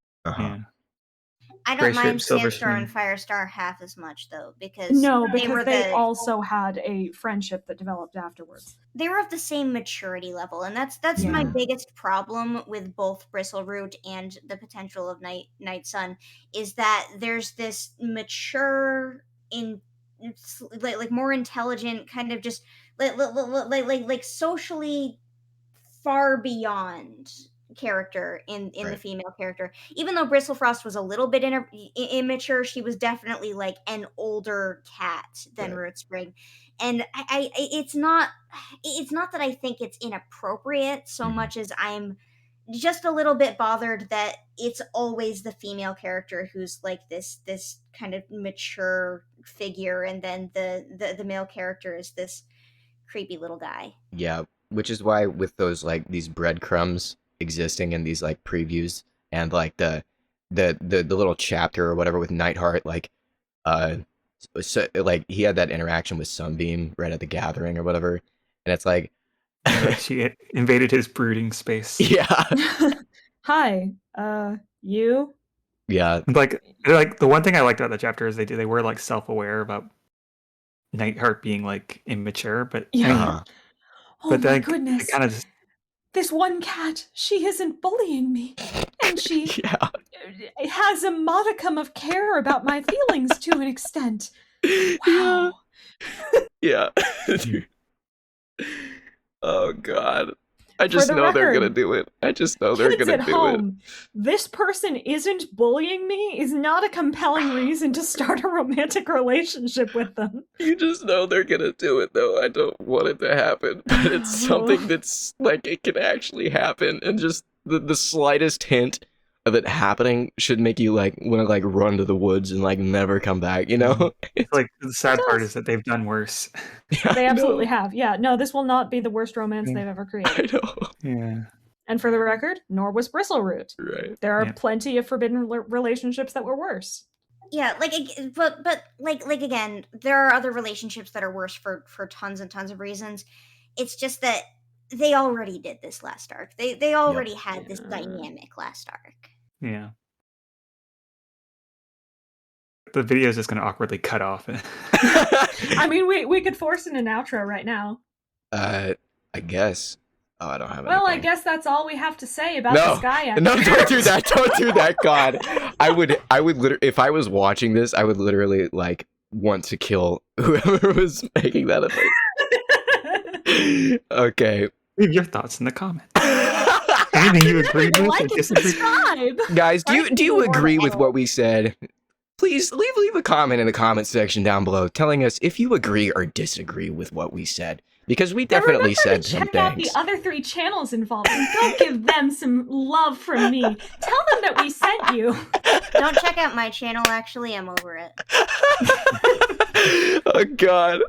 I don't mind Sandstorm and Firestar half as much, though, because they also had a friendship that developed afterwards. They were of the same maturity level, and that's my biggest problem with both Bristleroot and the potential of Night Sun, is that there's this mature, like more intelligent, kind of just like socially far beyond character in the female character. Even though Bristlefrost was a little bit immature, she was definitely like an older cat than Rootspring. And it's not that I think it's inappropriate so much as I'm just a little bit bothered that it's always the female character who's like this kind of mature figure, and then the male character is this creepy little guy. Yeah, which is why with those like these breadcrumbs existing in these like previews, and like the little chapter or whatever with Nightheart, like so like he had that interaction with Sunbeam right at the gathering or whatever, and it's like she invaded his brooding space. Yeah. Hi, you. Yeah. Like the one thing I liked about the chapter is they were like self-aware about Nightheart being like immature, but oh my then goodness, kind of just... this one cat, she isn't bullying me, and she has a modicum of care about my feelings to an extent. Wow. Yeah. Oh God. I just For the know they're record, gonna do it. I just know they're kids gonna at do home, this person isn't bullying me is not a compelling reason to start a romantic relationship with them. it. You just know they're gonna do it, though. I don't want it to happen, but it's something that's like it can actually happen, and just the slightest hint of it happening should make you like want to like run to the woods and like never come back. You know? It's like the sad part is that they've done worse. Yeah, They I absolutely know. have. Yeah, no, this will not be the worst romance they've ever I created. know. Yeah. And for the record, nor was Bristleroot. Right. There are Yeah. plenty of forbidden relationships that were worse. Yeah, like, but like again, there are other relationships that are worse for tons and tons of reasons. It's just that they already did this last arc. They already had this dynamic last arc. Yeah. The video is just going to awkwardly cut off. I mean, we could force in an outro right now. I guess. Oh, I don't have Well, I anything. guess that's all we have to say about the Sky ending. No, don't do that. Don't do that, God. I would literally, if I was watching this, I would literally like want to kill whoever was making that up. Okay. Leave your thoughts in the comments. Anything you agree with or Like and disagree? subscribe. Guys, do Right, you more agree with metal. what we said? Please leave a comment in the comment section down below telling us if you agree or disagree with what we said. Because we definitely said some check out things. the other 3 channels involved and go give them some love from me. Tell them that we sent you. Don't check out my channel, actually, I'm over it. Oh, God.